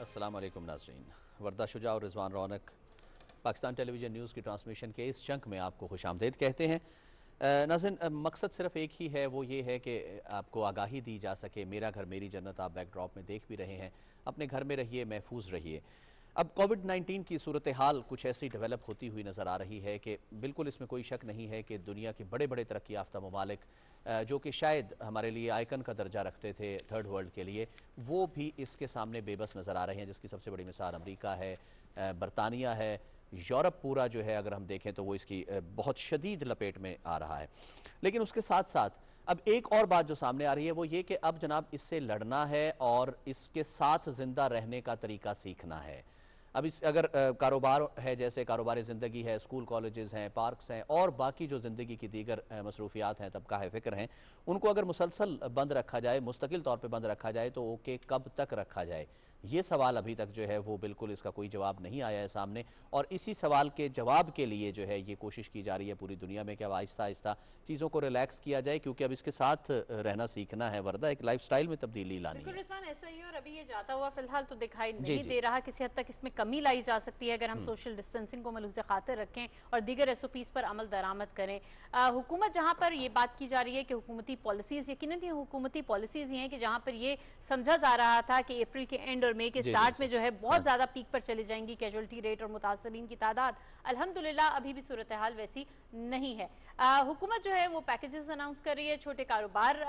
अस्सलाम वालेकुम नाज़रीन। वर्दा शुजा और रिजवान रौनक पाकिस्तान टेलीविज़न न्यूज़ की ट्रांसमिशन के इस चंक में आपको खुशामदीद कहते हैं। नाज़रीन, मकसद सिर्फ एक ही है, वो ये है कि आपको आगाही दी जा सके। मेरा घर मेरी जन्नत आप बैकड्रॉप में देख भी रहे हैं। अपने घर में रहिए, महफूज रहिए। अब कोविड-19 की सूरत हाल कुछ ऐसी डेवलप होती हुई नज़र आ रही है कि बिल्कुल इसमें कोई शक नहीं है कि दुनिया के बड़े बड़े तरक्की याफ्ता ममालिक जो कि शायद हमारे लिए आइकन का दर्जा रखते थे थर्ड वर्ल्ड के लिए, वो भी इसके सामने बेबस नज़र आ रहे हैं। जिसकी सबसे बड़ी मिसाल अमरीका है, बरतानिया है, यूरोप पूरा जो है अगर हम देखें तो वो इसकी बहुत शदीद लपेट में आ रहा है। लेकिन उसके साथ साथ अब एक और बात जो सामने आ रही है वो ये कि अब जनाब इससे लड़ना है और इसके साथ ज़िंदा रहने का तरीका सीखना है। अब इस अगर कारोबार है, जैसे कारोबारी ज़िंदगी है, स्कूल कॉलेजेस हैं, पार्क्स हैं और बाकी जो ज़िंदगी की दीगर मसरूफियात हैं, तबका है फ़िक्र हैं, उनको अगर मुसलसल बंद रखा जाए, मुस्तकिल तौर पे बंद रखा जाए तो ओके कब तक रखा जाए, ये सवाल अभी तक जो है वो बिल्कुल इसका कोई जवाब नहीं आया है सामने। और इसी सवाल के जवाब के लिए जो है ये कोशिश की जा रही है पूरी दुनिया में कि अब आहिस्ता आहिस्ता चीज़ों को रिलैक्स किया जाए, क्योंकि अब इसके साथ रहना सीखना है, वरना एक लाइफस्टाइल में तब्दीली लानी बिल्कुल है। रिजवान, ऐसा ही है। और अभी ये जाता हुआ फिलहाल तो दिखाई जी नहीं जी। दे रहा। किसी हद तक इसमें कमी लाई जा सकती है अगर हम सोशल डिस्टेंसिंग को मलूज़ खातिर रखें और दीगर एसओपीज़ पर अमल दरामद करें। हुकूमत जहाँ पर ये बात की जा रही है कि हुकूमती पॉलिसीज़, यकीनन ये हुकूमती पॉलिसीज़ ही हैं कि जहाँ पर ये समझा जा रहा था कि अप्रैल के एंड और मई के जी जी स्टार्ट में सर। जो है हाँ बहुत जी। ज़्यादा पीक पर चली जाएंगी कैजुअल्टी रेट और मुतासरीन की तादाद। अल्हम्दुलिल्लाह अभी भी सूरत हाल वैसी नहीं है। हुकूमत जो है वो पैकेजेस अनाउंस कर रही है, छोटे कारोबार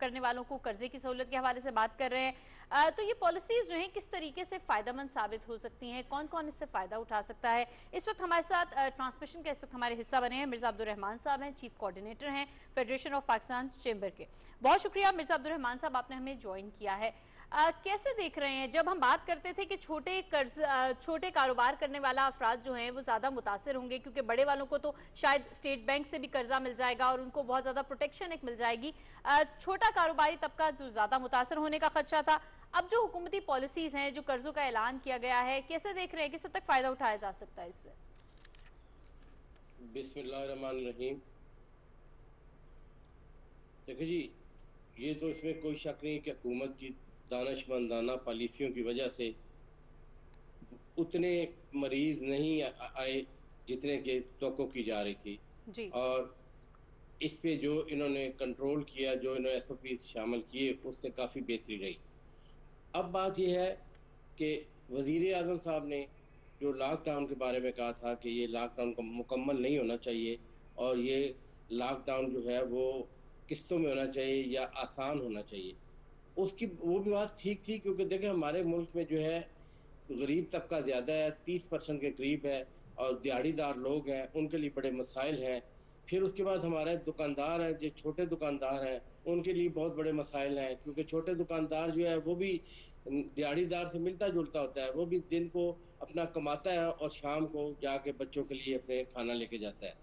करने वालों को कर्जे की सहूलत के हवाले से बात कर रहे हैं। तो ये पॉलिसीज जो हैं किस तरीके से फायदेमंद साबित हो सकती हैं, कौन कौन इससे फायदा उठा सकता है। इस वक्त हमारे साथ ट्रांसमिशन का इस वक्त हमारे हिस्सा बने हैं मिर्जा अब्दुल रहमान साहब हैं, चीफ कोऑर्डिनेटर हैं फेडरेशन ऑफ पाकिस्तान चेंबर के। बहुत शुक्रिया मिर्जा अब्दुल रहमान साहब, आपने हमें ज्वाइन किया है। कैसे देख रहे हैं, जब हम बात करते थे कि छोटे कारोबार करने वाला अफराद जो हैं वो ज़्यादा मुतासर होंगे क्योंकि बड़े वालों को तो शायद स्टेट बैंक से भी कर्जा मिल जाएगा और उनको बहुत ज़्यादा प्रोटेक्शन एक मिल जाएगी, छोटा कारोबारी तबका जो ज़्यादा मुतासर होने का खदशा था। अब जो हुकूमती पॉलिसीज़ हैं, जो कर्जों का ऐलान किया गया है, कैसे देख रहे हैं, किस हद तक फ़ायदा उठाया जा सकता है इससे? बिस्मिल्लाहिर्रहमानिर्रहीम। देखो जी, ये तो इसमें कोई शक नहीं कि हुकूमत की दानिशमंदाना पॉलिसियों की वजह से उतने मरीज नहीं आए जितने की तवक्को की जा रही थी। जी। और इस पे जो इन्होंने कंट्रोल किया, जो इन्होंने एसओपी शामिल किए, उससे काफ़ी बेहतरी रही। अब बात यह है कि वज़ीर आज़म साहब ने जो लॉकडाउन के बारे में कहा था कि ये लॉकडाउन का मुकम्मल नहीं होना चाहिए और ये लॉकडाउन जो है वो किस्तों में होना चाहिए या आसान होना चाहिए, उसकी वो भी बात ठीक थी। क्योंकि देखिए हमारे मुल्क में जो है गरीब तबका ज़्यादा है, 30% के करीब है, और दिहाड़ीदार लोग हैं, उनके लिए बड़े मसाइल हैं। फिर उसके बाद हमारे दुकानदार हैं, जो छोटे दुकानदार हैं, उनके लिए बहुत बड़े मसाइल हैं। क्योंकि छोटे दुकानदार जो है वो भी दिहाड़ीदार से मिलता जुलता होता है, वो भी दिन को अपना कमाता है और शाम को जाके बच्चों के लिए अपने खाना लेके जाता है।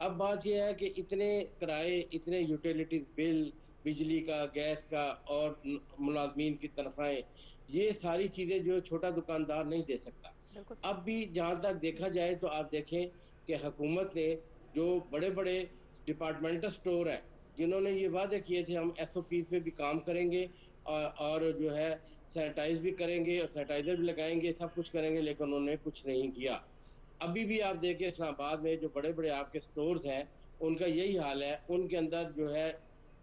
अब बात यह है कि इतने किराए, इतने यूटिलिटीज बिल, बिजली का, गैस का और मुलाजमीन की तनख्वाहें, ये सारी चीज़ें जो छोटा दुकानदार नहीं दे सकता। बिल्कुल अब सही। भी जहाँ तक देखा जाए तो आप देखें कि हुकूमत ने जो बड़े-बड़े डिपार्टमेंटल स्टोर हैं, जिन्होंने ये वादे किए थे हम एसओपीज़ पे भी काम करेंगे और जो है सैनिटाइज़ भी करेंगे और सैनिटाइज़र भी लगाएँगे, सब कुछ करेंगे, लेकिन उन्होंने कुछ नहीं किया। अभी भी आप देखिए इस्लामाबाद में जो बड़े-बड़े आपके स्टोर्स हैं, उनका यही हाल है। उनके अंदर जो है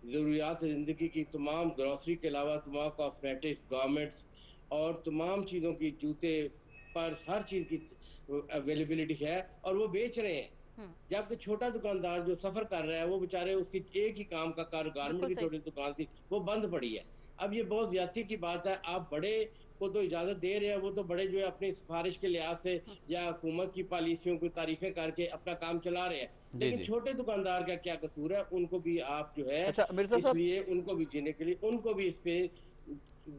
ज़रूरियात ज़िंदगी की तमाम ग्रोसरी के अलावा तमाम कॉस्मेटिक्स, गारमेंट्स और तमाम चीज़ों की, जूते, पर्स, हर चीज़ की अवेलेबिलिटी है और वो बेच रहे हैं। हम्म। जबकि छोटा दुकानदार जो सफ़र कर रहा है, वो बेचारे, उसकी एक ही काम का कार गारमेंट बिल्कुल की सही। छोटी दुकान थी, वो बंद पड़ी है। अब ये बहुत ज़्यादती की बात है। आप बड़े को तो इजाज़त दे रहे हैं, वो तो बड़े जो है अपनी सिफ़ारिश के लिहाज़ से या हुकूमत की पॉलिसियों की तारीफ़ें करके अपना काम चला रहे हैं। जी लेकिन जी। छोटे दुकानदार का क्या कसूर है? उनको भी आप जो है, अच्छा मिर्ज़ा साहब। इसलिए उनको भी जीने के लिए उनको भी इस पे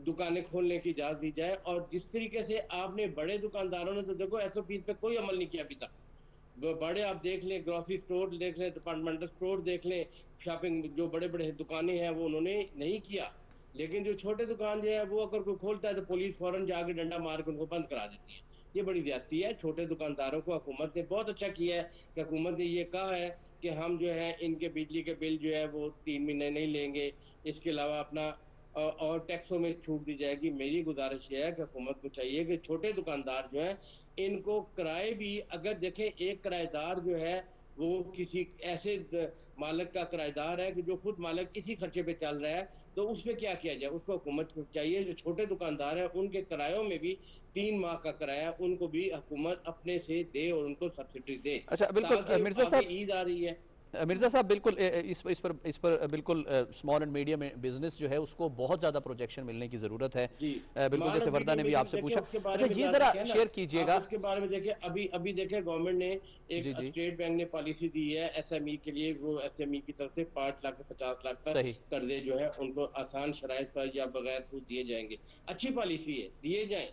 दुकानें खोलने की इजाज़त दी जाए। और जिस तरीके से आपने बड़े दुकानदारों ने तो देखो एसओपीज़ पे कोई अमल नहीं किया अभी तक। बड़े आप देख लें, ग्रोसरी स्टोर देख लें, डिपार्टमेंटल स्टोर देख लें, शॉपिंग जो बड़े-बड़े दुकानें हैं वो उन्होंने नहीं किया। लेकिन जो छोटे दुकान जो है वो अगर कोई खोलता है तो पुलिस फौरन जाके डंडा मार के उनको बंद करा देती है। ये बड़ी ज़्यादती है। छोटे दुकानदारों को हुकूमत ने बहुत अच्छा किया है कि हुकूमत ने ये कहा है कि हम जो है इनके बिजली के बिल जो है वो 3 महीने नहीं लेंगे। इसके अलावा अपना और टैक्सों में छूट दी जाएगी। मेरी गुजारिश ये है कि हुकूमत को चाहिए कि छोटे दुकानदार जो हैं इनको किराए भी, अगर देखें एक किराएदार जो है वो किसी ऐसे मालिक का किराएदार है कि जो खुद मालिक इसी खर्चे पे चल रहा है, तो उसमें क्या किया जाए? उसको हुकूमत को चाहिए जो छोटे दुकानदार हैं उनके किरायों में भी 3 माह का किराया उनको भी हुकूमत अपने से दे और उनको सब्सिडी दे, अच्छा, बिल्कुल ताकि मिर्ज़ा आगे साहब, ईद आ रही है। मिर्ज़ा साहब बिल्कुल इस पर बिल्कुल स्मॉल एंड मीडियम बिजनेस जो है उसको बहुत ज़्यादा प्रोजेक्शन मिलने की ज़रूरत है। जी, बिल्कुल स्मॉल जैसे और वर्दा ने मीडियम भी बिजनेस आपसे देखिए पूछा। उसके बारे अच्छा, में ये जरा ज़रा देखें ना, शेयर आप कीजिएगा। उसके बारे में देखिए। अभी अभी देखिए गवर्नमेंट ने जी एक जी, स्टेट बैंक ने पॉलिसी दी है एसएमई के लिए, वो एसएमई की तरफ से 5 लाख से 50 लाख तक सही। कर्जे जो है उनको आसान शराइत पर या बगैर सूद दिए जाएंगे। अच्छी पॉलिसी है, दिए जाएं।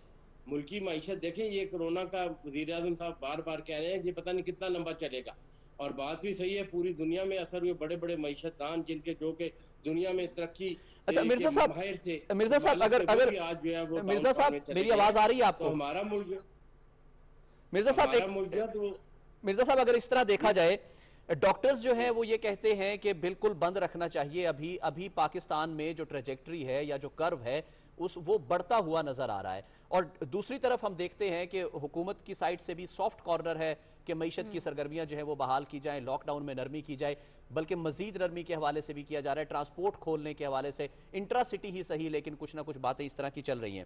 मुल्क की मईशत देखें, ये कोरोना का वजीर आजम साहब बार बार कह रहे हैं कि पता नहीं कितना लंबा चलेगा, और बात भी सही है। पूरी दुनिया में असर हुए बड़े बड़े मईशतदान जिनके जो कि दुनिया में तरक्की अच्छा के मिर्ज़ा साहब, माहिर थे, मिर्ज़ा साहब मालिक अगर थे, वो अगर भी आज जो है वो मिर्ज़ा डाउनफॉल साहब में चले मेरी गए आवाज़ हैं। आ रही है तो आपको? मिर्ज़ा साहब हमारा एक, मुल्क जो है तो मिर्ज़ा साहब अगर इस तरह देखा जी जाए, डॉक्टर्स जो जी हैं वो ये कहते हैं कि बिल्कुल बंद रखना चाहिए। अभी अभी पाकिस्तान में जो ट्रेजेक्ट्री है या जो कर्व है उस वो बढ़ता हुआ नजर आ रहा है, और दूसरी तरफ हम देखते हैं कि हुकूमत की साइड से भी सॉफ्ट कॉर्नर है कि मईशत की सरगर्मियां जो है वो बहाल की जाएं, लॉकडाउन में नरमी की जाए, बल्कि मजीद नरमी के हवाले से भी किया जा रहा है, ट्रांसपोर्ट खोलने के हवाले से, इंट्रा सिटी ही सही लेकिन कुछ ना कुछ बातें इस तरह की चल रही हैं।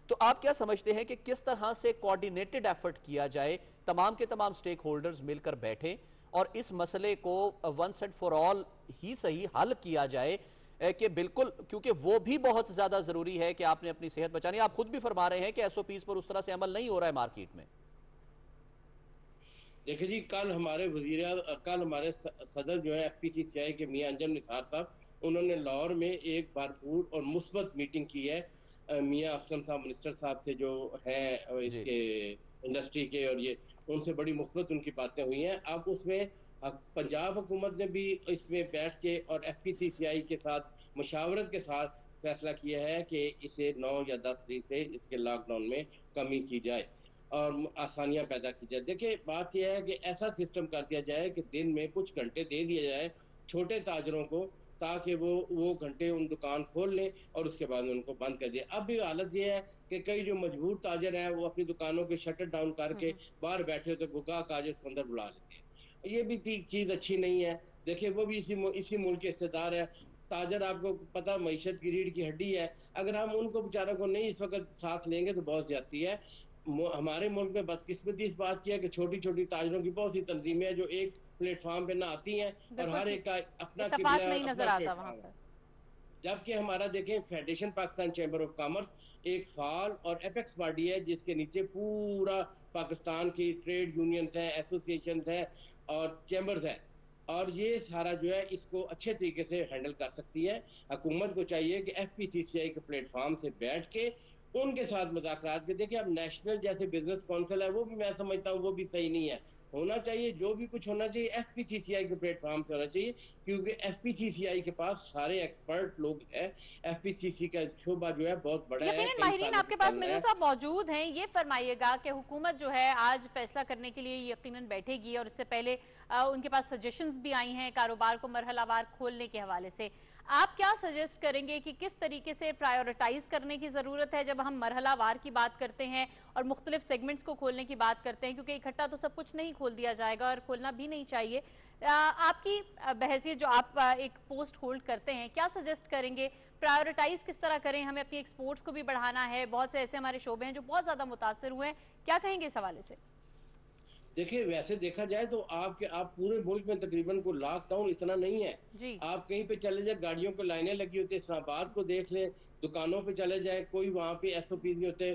तो आप क्या समझते हैं कि किस तरह से कोऑर्डिनेटेड एफर्ट किया जाए, तमाम के तमाम स्टेक होल्डर्स मिलकर बैठें और इस मसले को वंस एंड फॉर ऑल ही सही हल किया जाए? कि बिल्कुल, क्योंकि वो भी बहुत ज्यादा जरूरी है कि आपने अपनी सेहत बचानी। आप खुद भी फरमा रहे हैं कि एसओपीज पर उस तरह से अमल नहीं हो रहा है मार्केट में। देखिए जी, कल हमारे सदर जो है एफपीसीसीआई के मियां अंजम निसार साहब, उन्होंने लाहौर में एक भरपूर और मुस्बत मीटिंग की है मियां अफसर साहब मिनिस्टर साहब से जो है जी इसके इंडस्ट्री के, और ये उनसे बड़ी मुस्बत उनकी बातें हुई हैं। अब उसमें पंजाब हुकूमत ने भी इसमें बैठ के और एफपीसीसीआई के साथ मुशावरत के साथ फैसला किया है कि इसे 9 या 10 तारीख से इसके लॉकडाउन में कमी की जाए और आसानियां पैदा की जाए। देखिए बात यह है कि ऐसा सिस्टम कर दिया जाए कि दिन में कुछ घंटे दे दिए जाए छोटे ताजरों को, ताकि वो घंटे उन दुकान खोल लें और उसके बाद उनको बंद कर दिया। अब भी हालत ये है कि कई जो मजबूर ताजर हैं वो अपनी दुकानों के शटर डाउन करके बाहर बैठे तो गुगा काज उसके अंदर बुला लेते हैं। ये भी चीज अच्छी नहीं है। देखिए वो भी इसी मुल्क के हिस्सेदार है। ताजर आपको पता मईशत की रीढ़ की हड्डी है, अगर हम उनको बेचारों को नहीं इस वक्त साथ लेंगे तो बहुत ज्यादती है। हमारे मुल्क में बदकिस्मती इस बात की है कि छोटी छोटी ताजरों की बहुत सी तंजीमें हैं जो एक प्लेटफॉर्म पे ना आती हैं और हर एक का अपना किबला है, नहीं नजर अपना आता वहां प्लेटफॉर्म है। पर। जबकि हमारा देखें federation Pakistan chamber of commerce एक फाल और एपेक्स बॉडी है जिसके नीचे पूरा पाकिस्तान की ट्रेड यूनियंस हैं, एसोसिएशन हैं और चैम्बर्स हैं, और ये सारा जो है इसको अच्छे तरीके से हैंडल कर सकती है। हुकूमत को चाहिए कि एफपीसीसीआई के प्लेटफॉर्म से बैठ के उनके साथ मुज़ाकरात के। देखिए अब नेशनल जैसे बिजनेस काउंसिल है वो भी मैं समझता हूँ वो भी सही नहीं है। होना चाहिए जो भी कुछ होना चाहिए एफपीसीसीआई के प्लेटफॉर्म से होना चाहिए, क्योंकि एफपीसीसीआई के पास सारे एक्सपर्ट लोग हैं। एफपीसीसी का शोबा जो है बहुत बड़ा है, यकीनन कई माहिरीन सालों से आपके पास चल रहा मिर्जा है। साहब मौजूद हैं। ये फरमाइएगा कि हुकूमत जो है आज फैसला करने के लिए यकीनन बैठेगी और इससे पहले उनके पास सजेशंस भी आई हैं कारोबार को मरहलावार खोलने के हवाले से। आप क्या सजेस्ट करेंगे कि किस तरीके से प्रायोरिटाइज करने की ज़रूरत है जब हम मरहलावार की बात करते हैं और मुख्तलिफ सेगमेंट्स को खोलने की बात करते हैं, क्योंकि इकट्ठा तो सब कुछ नहीं खोल दिया जाएगा और खोलना भी नहीं चाहिए। आपकी बहसियत जो आप एक पोस्ट होल्ड करते हैं, क्या सजेस्ट करेंगे? प्रायोरिटाइज किस तरह करें? हमें अपनी एक्सपोर्ट्स को भी बढ़ाना है, बहुत से ऐसे हमारे शोबे हैं जो बहुत ज़्यादा मुतासर हुए हैं, क्या कहेंगे इस हवाले से? देखिए वैसे देखा जाए तो आप पूरे मुल्क में तकरीबन को लॉकडाउन इतना नहीं है। जी आप कहीं पे चले जाए गाड़ियों को लाइनें लगी होती है, इस्लामाबाद को देख लें, दुकानों पे चले जाए कोई वहाँ पे एसओपी नहीं होते।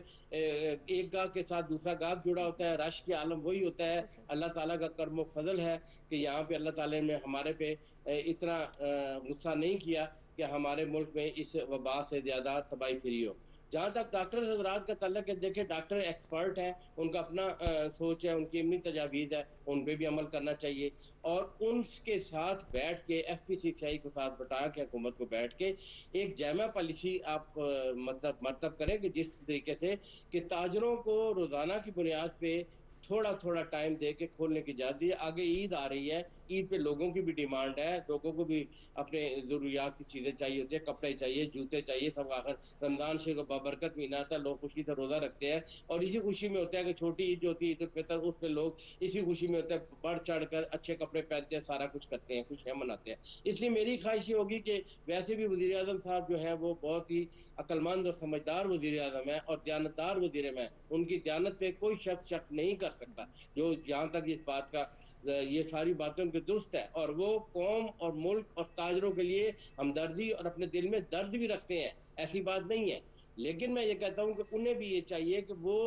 एक गाहक के साथ दूसरा गाहक जुड़ा होता है, रश की आलम वही होता है। अल्लाह ताला का करम फजल है कि यहाँ पे अल्लाह ताला ने हमारे पे इतना गुस्सा नहीं किया कि हमारे मुल्क में इस वबा से ज्यादा तबाही फिरी हो। जहाँ तक डॉक्टर हजरात का तल्लक है, देखिए डॉक्टर एक्सपर्ट है, उनका अपना सोच है, उनकी अपनी तजावीज़ है, उन पर भी अमल करना चाहिए। और उनके साथ बैठ के एफपीसीसीआई को साथ बैठा के हुकूमत को बैठ के एक जामा पॉलिसी आप मतलब करें कि जिस तरीके से कि ताजरों को रोज़ाना की बुनियाद पे थोड़ा थोड़ा टाइम दे के खोलने की इजाज़त दी। आगे ईद आ रही है, ईद पे लोगों की भी डिमांड है, लोगों को भी अपने ज़रूरियात की चीज़ें चाहिए होती है, कपड़े चाहिए, जूते चाहिए, सब आखिर रमज़ान शरीफ का बाबरकत महीना आता है, लोग खुशी से रोज़ा रखते हैं और इसी खुशी में होता है कि छोटी ईद जो होती है ईद उल फितर, उस पे लोग इसी खुशी में होता है, बढ़ चढ़ कर अच्छे कपड़े पहनते हैं, सारा कुछ करते हैं, खुशियाँ मनाते हैं। इसलिए मेरी ख्वाहिश ये होगी कि वैसे भी वज़ीर आज़म साहब जो हैं वो बहुत ही अक्लमंद और समझदार वज़ीर आज़म हैं और दयानतदार वज़ीर आज़म हैं। उनकी दयानत पे कोई शख्स शक नहीं कर सकता। जो जहाँ तक इस बात का ये सारी बातें उनकी दुरुस्त है और वो कौम और मुल्क और ताजरों के लिए हमदर्दी और अपने दिल में दर्द भी रखते हैं, ऐसी बात नहीं है। लेकिन मैं ये कहता हूँ कि उन्हें भी ये चाहिए कि वो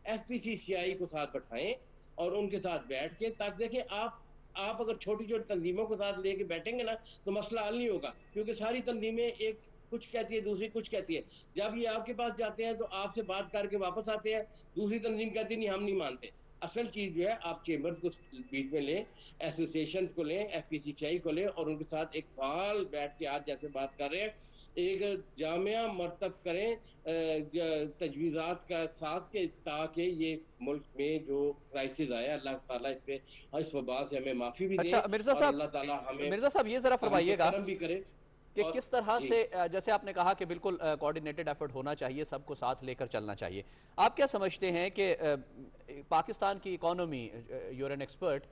एफपीसीसीआई को साथ बैठाएं और उनके साथ बैठ के, ताकि देखिए आप अगर छोटी-छोटी तंजीमों के साथ लेके बैठेंगे ना, तो मसला हल नहीं होगा, क्योंकि सारी तंजीमें एक कुछ कहती है, दूसरी कुछ कहती है। जब ये आपके पास जाते हैं, तो आपसे बात करके वापस आते हैं, दूसरी तंजीम कहती है, नहीं हम नहीं मानते। असल चीज़ जो है, आप चेंबर्स को बीच में लें, एसोसिएशंस को लें, एफपीसीसीआई को लें और उनके साथ एक फ़ाल बैठ के आज जैसे बात कर रहे हैं, एक जामिया मरतब करें तजवीज़ात का साथ के, ताकि ये मुल्क में जो क्राइसिस आया, अल्लाह ताला इस पे इस वबा से हमें माफ़ी भी दे अच्छा और अल्लाह ताला हमें मिर्ज़ा साहब ये ज़रा हम पे फरमाइएगा करम भी करे। कि और किस तरह जी, से जैसे आपने कहा कि बिल्कुल कोऑर्डिनेटेड एफर्ट होना चाहिए, सबको साथ लेकर चलना चाहिए। आप क्या समझते हैं कि पाकिस्तान की इकॉनमी, यूर एन एक्सपर्ट,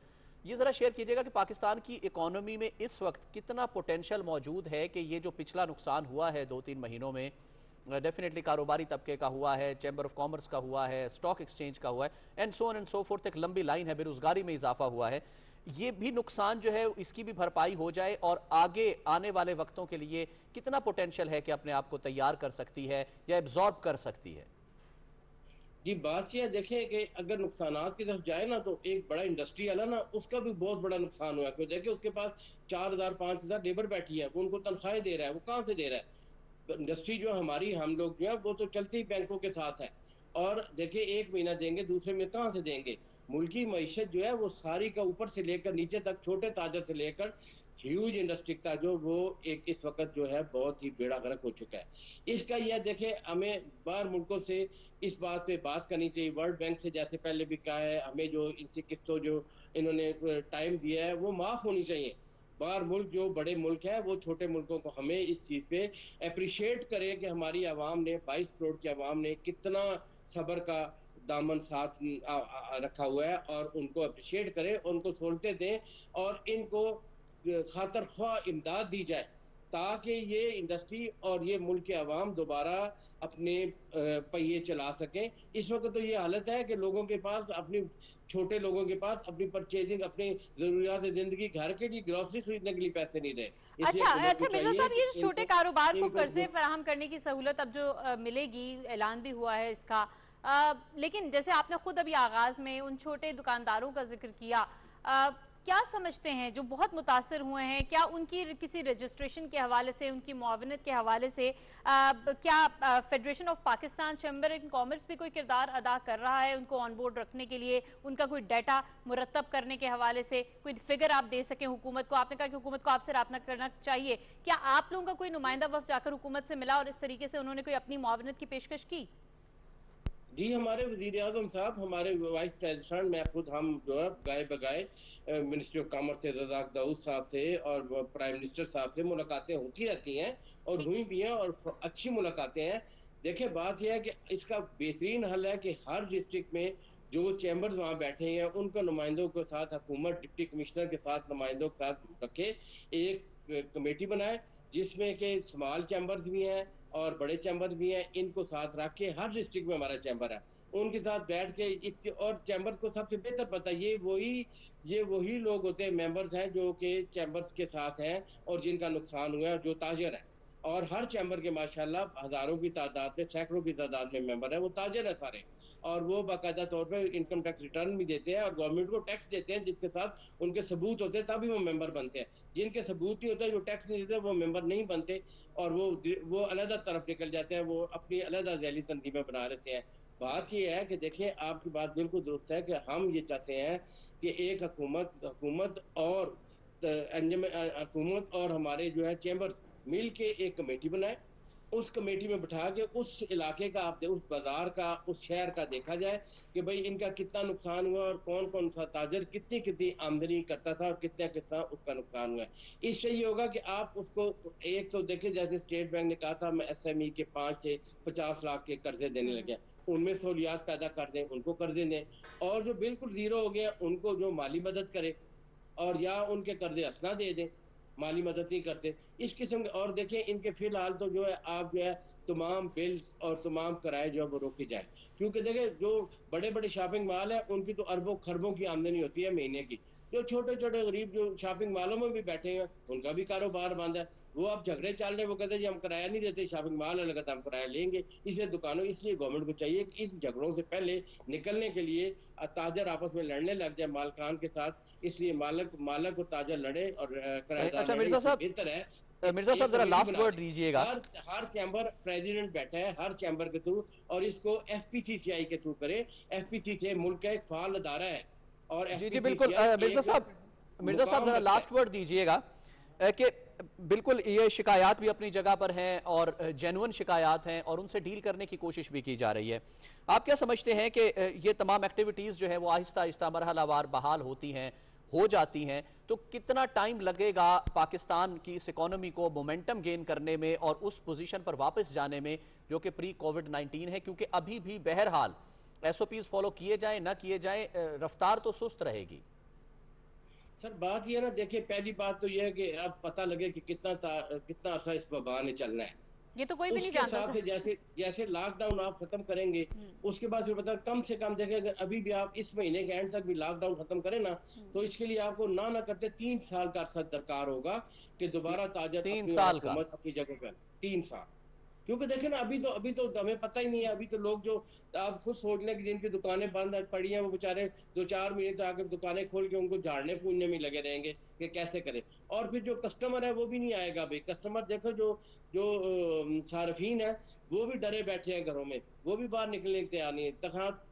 ये ज़रा शेयर कीजिएगा कि पाकिस्तान की इकॉनमी में इस वक्त कितना पोटेंशियल मौजूद है कि ये जो पिछला नुकसान हुआ है 2-3 महीनों में, डेफिनेटली कारोबारी तबके का हुआ है, चैम्बर ऑफ कॉमर्स का हुआ है, स्टॉक एक्सचेंज का हुआ है, and so on and so fourth, एक लंबी लाइन है, बेरोजगारी में इजाफा हुआ है, ये भी नुकसान जो है इसकी भी भरपाई हो जाए और आगे आने वाले वक्तों के लिए कितना पोटेंशियल है कि अपने आप को तैयार कर सकती है या एब्जॉर्ब कर सकती है? जी, बात ये है, देखें कि अगर नुकसानात की तरफ जाए ना, तो एक बड़ा इंडस्ट्री वाला ना, उसका भी बहुत बड़ा नुकसान हुआ है। क्यों? देखिए उसके पास 4,000-5,000 लेबर बैठी है, वो उनको तनख्वाहें दे रहा है, वो कहाँ से दे रहा है? तो इंडस्ट्री जो हमारी, हम लोग जो है वो तो चलती ही बैंकों के साथ है और देखिए 1 महीना देंगे, दूसरे में कहाँ से देंगे? मुल्क की मईशत जो है वो सारी का ऊपर से लेकर नीचे तक, छोटे ताजर से लेकर ह्यूज इंडस्ट्री तक, जो वो एक इस वक्त जो है बहुत ही बेड़ा गर्क हो चुका है। इसका यह देखिए, हमें बाहर मुल्कों से इस बात पे बात करनी चाहिए। वर्ल्ड बैंक से जैसे पहले भी कहा है, हमें जो इनकी किस्तों जो इन्होंने टाइम दिया है वो माफ़ होनी चाहिए। बाहर मुल्क जो बड़े मुल्क हैं, वो छोटे मुल्कों को, हमें इस चीज़ पे अप्रिशिएट करें कि हमारी आवाम ने, 22 करोड़ की आवाम ने कितना सब्र का दामन साथ रखा हुआ है और उनको अप्रिशिएट करें, उनको सहूलतें दें और इनको खातर ख्वाह इमदाद दी जाए, ताकि ये इंडस्ट्री और ये मुल्क के अवाम दोबारा अपने पहिए चला सकें। इस वक्त तो ये हालत है कि लोगों के पास अपनी, छोटे लोगों के पास अपनी परचेजिंग, अपनी ज़रूरियात ज़िंदगी, घर के लिए ग्रोसरी खरीदने के लिए पैसे नहीं रहे। इसलिए अच्छा हुकूमत को अच्छा मिर्जा चाहिए साहब, ये कि जो छोटे इनको कारोबार को इनको कर्जे फराहम करने की सहूलत अब जो मिलेगी, ऐलान भी हुआ है इसका, लेकिन जैसे आपने खुद अभी आगाज में उन छोटे दुकानदारों का जिक्र किया, क्या समझते हैं जो बहुत मुतासर हुए हैं, क्या उनकी किसी रजिस्ट्रेशन के हवाले से, उनकी मुआवनत के हवाले से क्या federation of Pakistan chamber in commerce भी कोई किरदार अदा कर रहा है उनको ऑन बोर्ड रखने के लिए, उनका कोई डाटा मुरतब करने के हवाले से कोई फिगर आप दे सकें हुकूमत को? आपने कहा कि हुकूमत को आपसे राब्ता करना चाहिए, क्या आप लोगों का कोई नुमाइंदा वफ्द जाकर हुकूमत से मिला और इस तरीके से उन्होंने कोई अपनी मुआवनत की पेशकश की? जी, हमारे वज़ीर आज़म साहब, हमारे वाइस प्रेसिडेंट, मैं खुद, हम जो है गाए बगाए मिनिस्ट्री ऑफ कॉमर्स से रज़ाक दाऊद साहब से और प्राइम मिनिस्टर साहब से मुलाकातें होती रहती हैं और ठीक हुई है। भी हैं और अच्छी मुलाकातें हैं। देखिए बात यह है कि इसका बेहतरीन हल है कि हर डिस्ट्रिक्ट में जो चैम्बर्स वहाँ बैठे हैं, उनके नुमाइंदों के साथ हुकूमत, डिप्टी कमिश्नर के साथ नुमाइंदों के साथ रखे, एक कमेटी बनाए जिसमें कि स्मॉल चैम्बर्स भी हैं और बड़े चैम्बर भी हैं, इनको साथ रख के, हर डिस्ट्रिक्ट में हमारा चैम्बर है, उनके साथ बैठ के इस, और चैम्बर्स को सबसे बेहतर पता है, ये वही लोग होते हैं, मेंबर्स हैं जो कि चैम्बर्स के साथ हैं और जिनका नुकसान हुआ है, जो ताजर है। और हर चैम्बर के माशाल्लाह हज़ारों की तादाद में, सैकड़ों की तादाद में मेंबर है, वो ताजर है सारे, और वो बाकायदा तौर पे इनकम टैक्स रिटर्न भी देते हैं और गवर्नमेंट को टैक्स देते हैं, जिसके साथ उनके सबूत होते हैं, तभी वो मेंबर बनते हैं। जिनके सबूत नहीं होते, जो टैक्स नहीं देते, वो मेंबर नहीं बनते और वो अलग तरफ निकल जाते हैं, वो अपनी अलग झैली तंजीमें बना लेते हैं। बात ये है कि देखिए, आपकी बात बिल्कुल दुरुस्त है कि हम ये चाहते हैं कि एक हुकूमत और हुकूमत और हमारे जो है चैम्बर्स मिल के एक कमेटी बनाए, उस कमेटी में बिठा के उस इलाके का आप उस बाजार का उस शहर का देखा जाए कि भाई इनका कितना नुकसान हुआ और कौन कौन सा ताजर कितनी कितनी आमदनी करता था और कितना कितना उसका नुकसान हुआ है। इससे ये होगा कि आप उसको एक तो देखिए, जैसे स्टेट बैंक ने कहा था मैं SME के 5 से 50 लाख के कर्जे देने लगे, उनमें सहूलियात पैदा कर दें, उनको कर्जे दें, और जो बिल्कुल जीरो हो गया उनको जो माली मदद करे, और या उनके कर्जे असना दे दें, माली मदद नहीं करते इस किस्म के। और देखिए इनके फिलहाल तो जो है आप जो है तमाम बिल्स और तमाम किराए जो है वो रोके जाए, क्योंकि देखिए जो बड़े बड़े शॉपिंग मॉल है उनकी तो अरबों खरबों की आमदनी होती है महीने की। जो छोटे छोटे गरीब जो शॉपिंग मॉलों में भी बैठे हैं उनका भी कारोबार बंद है, वो अब झगड़े चल रहे हैं, वो कहते हैं जी हम किराया नहीं देते, शॉपिंग मॉल है लगातार हम किराया लेंगे, इसलिए दुकानों। इसलिए गवर्नमेंट को चाहिए कि इन झगड़ों से पहले निकलने के लिए ताजर आपस में लड़ने लग जाए मालकान के साथ, इसलिए मालक और ताजर लड़े और किराएदार अच्छा लड़े, मिर्जा इससे साहब, बेहतर है मिर्जा साहब एक जरा कमेटी लास्ट बना वर्ड लें। दीजिएगा। हर चैम्बर प्रेसिडेंट बैठा है हर चैम्बर के थ्रू, और इसको FPCCI के थ्रू करे। FPCCI मुल्क का एक फाल अदारा है, और जी जी बिल्कुल। FPCCI मिर्जा एक साहब, मिर्जा साहब मुकाम जरा रखता है। लास्ट वर्ड दीजिएगा कि बिल्कुल ये शिकायत भी अपनी जगह पर हैं और जेन्युइन शिकायत हैं और उनसे डील करने की कोशिश भी की जा रही है। आप क्या समझते हैं कि ये तमाम एक्टिविटीज़ जो है वो आहिस्ता आहिस्ता मरहलावार बहाल होती हैं, हो जाती हैं, तो कितना टाइम लगेगा पाकिस्तान की इस इकोनॉमी को मोमेंटम गेन करने में और उस पोजीशन पर वापस जाने में जो कि प्री कोविड-19 है? क्योंकि अभी भी बहरहाल SOPs फॉलो किए जाएं ना किए जाएं, रफ्तार तो सुस्त रहेगी। सर बात ये है ना, देखिए पहली बात तो ये है कि अब पता लगे कि कितना अर्सा इस वबा ने चलना है, ये तो कोई भी नहीं उसके जानता हिसाब से सर। जैसे जैसे लॉकडाउन आप खत्म करेंगे उसके बाद फिर पता कम से कम देखिए, अगर अभी भी आप इस महीने के एंड तक भी लॉकडाउन खत्म करें ना, तो इसके लिए आपको ना करते 3 साल का अरसा दरकार होगा कि दोबारा ताजर 3 अपनी और साल का? हुकूमत अपनी जगह पर 3 साल। क्योंकि देखिए ना अभी तो हमें पता ही नहीं है, अभी तो लोग जो आप खुद सोच लें कि जिनकी दुकानें बंद पड़ी हैं वो बेचारे 2-4 महीने तक आकर दुकानें खोल के उनको झाड़ने फूलने में लगे रहेंगे कि कैसे करें। और फिर जो कस्टमर है वो भी नहीं आएगा भाई, कस्टमर देखो जो जो सार्फिन है वो भी डरे बैठे हैं घरों में, वो भी बाहर निकलने को तैयार नहीं है।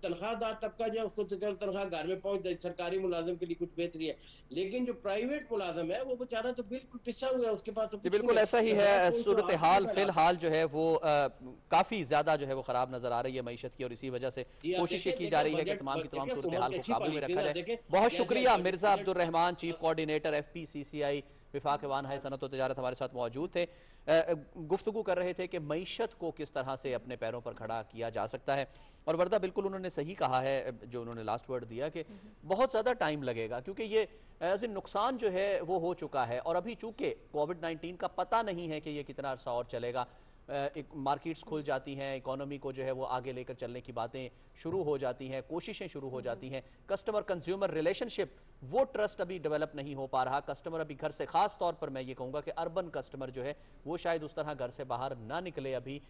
तनख्वाहदार तबका जो है उसको तो चलो तनख्वाह घर में पहुंच जाए, सरकारी मुलाजिम के लिए कुछ बेहतरी है, लेकिन जो प्राइवेट मुलाजिम है वो बेचारा तो बिल्कुल पिसा हुआ है, उसके पास तो जी कुछ बिल्कुल नहीं ऐसा ही है, है। कोई तो सूरत हाथ हाल नहीं फैला फिलहाल सकता। जो है वो काफ़ी ज़्यादा जो है वो ख़राब नज़र आ रही है मईशत की, और इसी वजह से जी आप कोशिश ये देखिए की जा देखिए रही है कि तमाम की तमाम देखिए सूरत हुकूमत हाल की को अच्छी काबू में पॉलिसी रखा ना जाए। देखें, बहुत जैसे शुक्रिया Mirza budget Abdurrahman, chief coordinator FPCCI विफाक वान है सनत व तजारत, हमारे साथ मौजूद थे। गुफ्तगू कर रहे थे कि मईशत को किस तरह से अपने पैरों पर खड़ा किया जा सकता है। और वर्दा बिल्कुल उन्होंने सही कहा है जो उन्होंने लास्ट वर्ड दिया कि बहुत ज़्यादा टाइम लगेगा, क्योंकि ये नुकसान जो है वो हो चुका है, और अभी चूंकि कोविड-19 का पता नहीं है कि ये कितना अरसा और चलेगा। एक मार्केट्स खुल जाती हैं, इकोनॉमी को जो है वो आगे लेकर चलने की बातें शुरू हो जाती हैं, कोशिशें शुरू हो जाती हैं। कस्टमर कंज्यूमर रिलेशनशिप वो ट्रस्ट अभी डेवलप नहीं हो पा रहा। कस्टमर अभी घर से, ख़ास तौर पर मैं ये कहूँगा कि अर्बन कस्टमर जो है वो शायद उस तरह घर से बाहर ना निकले अभी।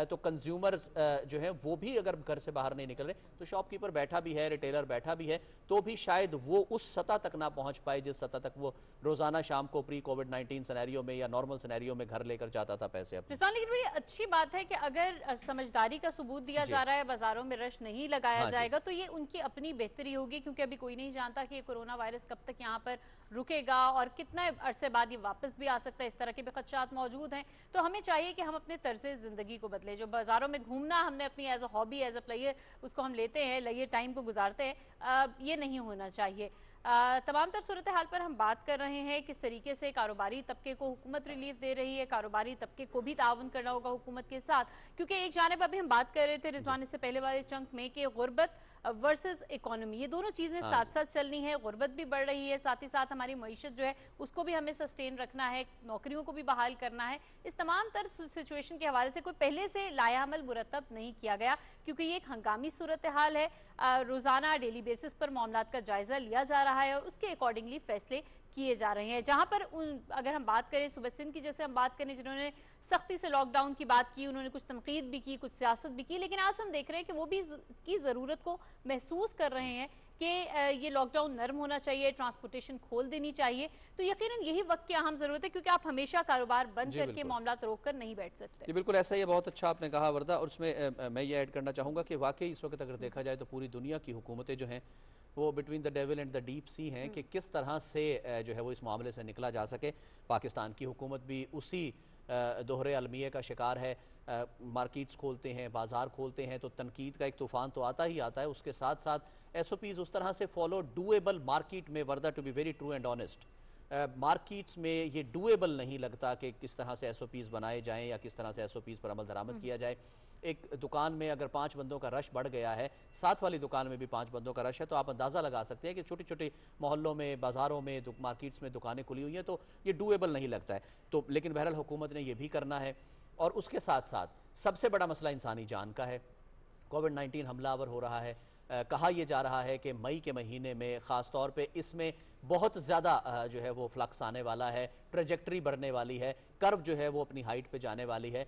तो कंज्यूमर्स जो है वो भी अगर घर से बाहर नहीं निकल रहे, तो शॉपकीपर बैठा भी है, रिटेलर बैठा भी है, तो भी शायद वो उस सतह तक ना पहुँच पाए जिस सतह तक वो रोज़ाना शाम को प्री कोविड-19 सिनेरियो में या नॉर्मल सिनेरियो में घर लेकर जाता था पैसे अपने। लेकिन बड़ी अच्छी बात है कि अगर समझदारी का सबूत दिया जा रहा है, बाजारों में रश नहीं लगाया जाएगा, तो ये उनकी अपनी बेहतरी होगी, क्योंकि अभी कोई नहीं जानता कि ये कोरोना वायरस कब तक यहाँ पर रुकेगा और कितने अरसे बाद ये वापस भी आ सकता है। इस तरह के भी खदशात मौजूद हैं। तो हमें चाहिए कि हम अपने तर्ज़े ज़िंदगी को बदले। जो बाजारों में घूमना हमने अपनी as a hobby, as a player उसको हम लेते हैं, लेयर टाइम को गुजारते हैं, ये नहीं होना चाहिए। तमाम तर सूरत हाल पर हम बात कर रहे हैं किस तरीके से कारोबारी तबके को हुकूमत रिलीफ दे रही है, कारोबारी तबके को भी ताउन करना होगा हुकूमत के साथ, क्योंकि एक जानिब अभी हम बात कर रहे थे रिजवान इससे पहले वाले चंक में कि गुर्बत वर्सेस इकोनॉमी, ये दोनों चीज़ें साथ साथ चलनी है। गुर्बत भी बढ़ रही है, साथ ही साथ हमारी मईशत जो है उसको भी हमें सस्टेन रखना है, नौकरियों को भी बहाल करना है। इस तमाम तर सिचुएशन के हवाले से कोई पहले से लायामल मुरतब नहीं किया गया, क्योंकि ये एक हंगामी सूरत हाल है। रोज़ाना डेली बेसिस पर मामलात का जायजा लिया जा रहा है और उसके अकॉर्डिंगली फैसले किए जा रहे हैं। जहां पर अगर हम बात करें सुबह सिंध की, जैसे हम बात करें जिन्होंने सख्ती से लॉकडाउन की बात की, उन्होंने कुछ तनकीद भी की, कुछ सियासत भी की, लेकिन आज हम देख रहे हैं कि वो भी की ज़रूरत को महसूस कर रहे हैं कि ये लॉकडाउन नरम होना चाहिए, ट्रांसपोर्टेशन खोल देनी चाहिए। तो यकीनन यही वक्त की अहम ज़रूरत है, क्योंकि आप हमेशा कारोबार बंद करके मामला रोक कर नहीं बैठ सकते। जी बिल्कुल ऐसा ही है, बहुत अच्छा आपने कहा वर्दा। और उसमें मैं ये ऐड करना चाहूँगा कि वाकई इस वक्त अगर देखा जाए तो पूरी दुनिया की हुकूमतें जो हैं वो between the devil and the deep sea हैं कि किस तरह से जो है वो इस मामले से निकला जा सके। पाकिस्तान की हुकूमत भी उसी दोहरे अलमिये का शिकार है। मार्केट्स खोलते हैं, बाज़ार खोलते हैं तो तनकीद का एक तूफ़ान तो आता ही आता है, उसके साथ साथ SOPs उस तरह से फॉलो डूएबल मार्केट में, वर्दा to be very true and honest, markets में ये डूएबल नहीं लगता कि किस तरह से SOPs बनाए जाएं या किस तरह से SOPs पर अमल दरामद किया जाए। एक दुकान में अगर 5 बंदों का रश बढ़ गया है, साथ वाली दुकान में भी 5 बंदों का रश है, तो आप अंदाज़ा लगा सकते हैं कि छोटे छोटे मोहल्लों में, बाज़ारों में, मार्केट्स में दुकानें खुली हुई हैं, तो ये डूएबल नहीं लगता है। तो लेकिन बहरहाल हुकूमत ने ये भी करना है। और उसके साथ साथ सबसे बड़ा मसला इंसानी जान का है। कोविड-19 हमलावर हो रहा है। कहा यह जा रहा है कि मई के महीने में ख़ास तौर पे इसमें बहुत ज़्यादा जो है वो फ्लक्स आने वाला है, ट्रेजेक्ट्री बढ़ने वाली है, कर्व जो है वो अपनी हाइट पे जाने वाली है।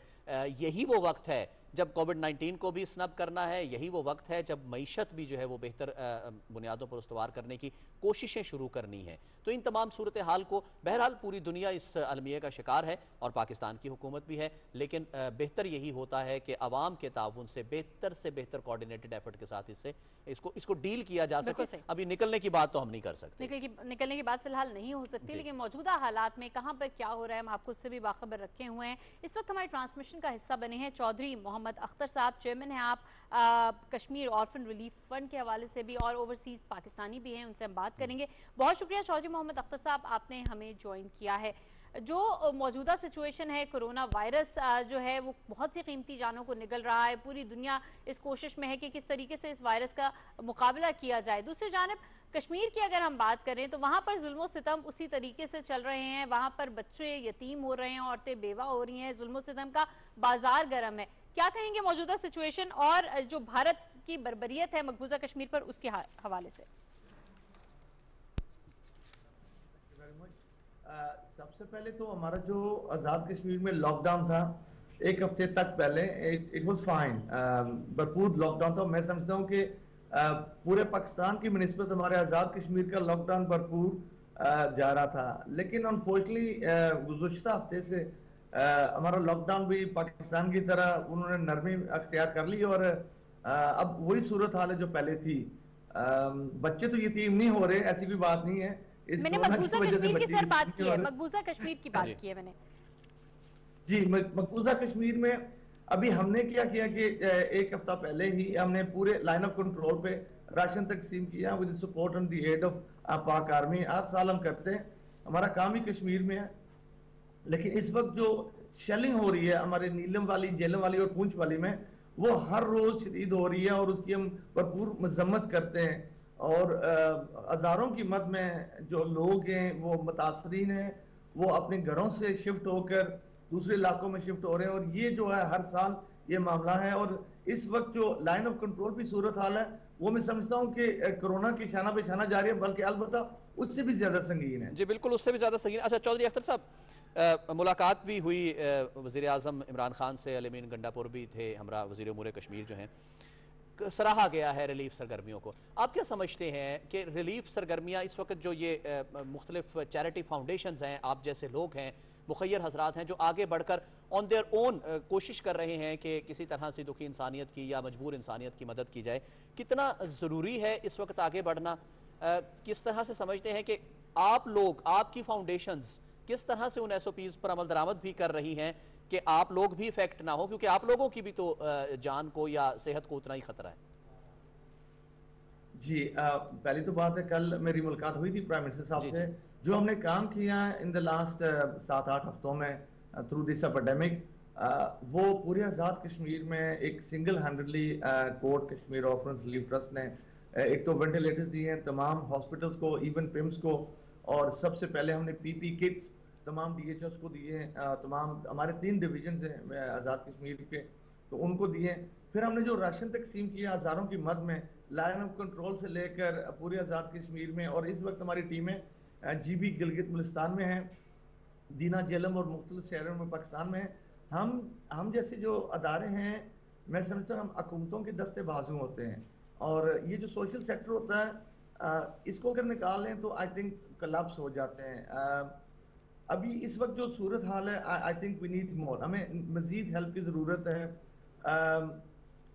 यही वो वक्त है जब कोविड-19 को भी स्नब करना है, यही वो वक्त है जब मईशत भी जो है वो बेहतर बुनियादों पर उस्तवार करने की कोशिशें शुरू करनी है। तो इन तमाम सूरत हाल को बहरहाल पूरी दुनिया इस अलमिये का शिकार है और पाकिस्तान की हुकूमत भी है, लेकिन बेहतर यही होता है कि अवाम के ताउन से बेहतर कोऑर्डिनेटेड एफर्ट के साथ इसको डील किया जा सके। अभी निकलने की बात तो हम नहीं कर सकते, निकलने की बात फिलहाल नहीं हो सकती, लेकिन मौजूदा हालात में कहां पर क्या हो रहा है हम आपको उससे भी बाखबर रखे हुए हैं। इस वक्त हमारे ट्रांसमिशन का हिस्सा बने हैं चौधरी मोहम्मद अख्तर साहब, चेयरमैन हैं आप कश्मीर ऑर्फन रिलीफ फंड के हवाले से भी, और ओवरसीज पाकिस्तानी भी हैं, उनसे हम बात करेंगे। बहुत शुक्रिया चौधरी मोहम्मद अख्तर साहब, आपने हमें ज्वाइन किया है। जो मौजूदा सिचुएशन है, कोरोना वायरस जो है वो बहुत सी कीमती जानों को निगल रहा है। पूरी दुनिया इस कोशिश में है कि किस तरीके से इस वायरस का मुकाबला किया जाए। दूसरी जानिब कश्मीर की अगर हम बात करें तो वहाँ पर जुल्मो सितम उसी तरीके से चल रहे हैं। वहाँ पर बच्चे यतीम हो रहे हैं, औरतें बेवा हो रही हैं, जुल्मो सितम का बाजार गर्म है। क्या कहेंगे मौजूदा सिचुएशन और जो भारत की बर्बरियत है मकबूजा कश्मीर पर, उसके हवाले से? सबसे पहले तो हमारा जो आज़ाद कश्मीर में लॉकडाउन था 1 हफ्ते तक पहले, इट वाज फाइन, भरपूर लॉकडाउन था। मैं समझता हूँ कि पूरे पाकिस्तान की बनिस्बत हमारे आज़ाद कश्मीर का लॉकडाउन भरपूर जा रहा था। लेकिन अनफॉर्चुनेटली गुज़श्ता हफ्ते से हमारा लॉकडाउन भी पाकिस्तान की तरह उन्होंने नरमी अख्तियार कर ली और अब वही सूरत हाल है जो पहले थी। बच्चे तो यतीम नहीं हो रहे, ऐसी भी बात नहीं है। मैंने मकबूजा कश्मीर की सर बात की है, मकबूजा कश्मीर की बात की है मैंने जी। मकबूजा कश्मीर में अभी हमने क्या किया कि 1 हफ्ता पहले ही हमने पूरे लाइन ऑफ कंट्रोल पे राशन तकसीम किया with support and the aid of Pak army. 8 साल हम करते हैं, हमारा काम ही कश्मीर में है। लेकिन इस वक्त जो शेलिंग हो रही है हमारे नीलम वाली, जेलम वाली और पूंछ वाली में, वो हर रोज शदीद हो रही है और उसकी हम भरपूर मजम्मत करते हैं। और हजारों की मद में जो लोग हैं वो मुतासरीन हैं, वो अपने घरों से शिफ्ट होकर दूसरे इलाकों में शिफ्ट हो रहे हैं। और ये जो है हर साल ये मामला है। और इस वक्त जो लाइन ऑफ कंट्रोल की सूरत हाल है वो मैं समझता हूँ कि कोरोना की शाना पे शाना जा रही है, बल्कि अलबत्ता उससे भी ज्यादा संगीन है। जी बिल्कुल, उससे भी ज्यादा संगीन। अच्छा चौधरी अख्तर साहब, मुलाकात भी हुई वज़ीर आज़म इमरान खान से, अलीमीन गंडापुर भी थे हमरा, वज़ीर उमूर कश्मीर जो हैं। सराहा गया है रिलीफ सरगर्मियों को। आप क्या समझते हैं कि रिलीफ सरगर्मियाँ इस वक्त जो ये मुख्तलिफ चैरिटी फाउंडेशंस हैं, आप जैसे लोग हैं, मुखय्यर हजरात हैं जो आगे बढ़कर ऑन देयर ओन कोशिश कर रहे हैं कि किसी तरह से दुखी इंसानियत की या मजबूर इंसानियत की मदद की जाए, कितना ज़रूरी है इस वक्त आगे बढ़ना? किस तरह से समझते हैं कि आप लोग, आपकी फाउंडेशंस किस तरह से उन SOPs पर अमल दरामद भी कर रही हैं कि आप लोग भी इफेक्ट ना हो, क्योंकि आप लोगों की भी तो जान को या सेहत को उतना ही खतरा है? जी पहली तो बात है, कल मेरी मुलाकात हुई थी प्राइम मिनिस्टर साहब से। जो हमने काम किया इन द लास्ट 7-8 हफ्तों में थ्रू दिस एपिडेमिक, वो पूरे आज़ाद कश्मीर में एक single handedly court Kashmir orphan relief trust ने एक तो वेंटिलेटर्स दिए हैं तमाम हॉस्पिटल्स को, इवन पिम्स को, और सबसे पहले हमने PP किट्स तमाम DHS को दिए हैं, तमाम हमारे 3 डिवीजन हैं आज़ाद कश्मीर के, तो उनको दिए। फिर हमने जो राशन तकसीम किया हज़ारों की मद में, लाइन ऑफ कंट्रोल से लेकर पूरे आज़ाद कश्मीर में। और इस वक्त हमारी टीमें GB गिलगित बल्तिस्तान में हैं, दीना जेलम और मुख्तलिफ शहरों में पाकिस्तान में हैं। हम जैसे जो अदारे हैं, मैं समझता हूँ हम हुकूमतों के दस्ते बाजू होते हैं। और ये जो सोशल सेक्टर होता है इसको अगर निकाल लें तो आई थिंक कोलैप्स हो जाते हैं। अभी इस वक्त जो सूरत हाल है, I think we need more, हमें मजीद हेल्प की ज़रूरत है।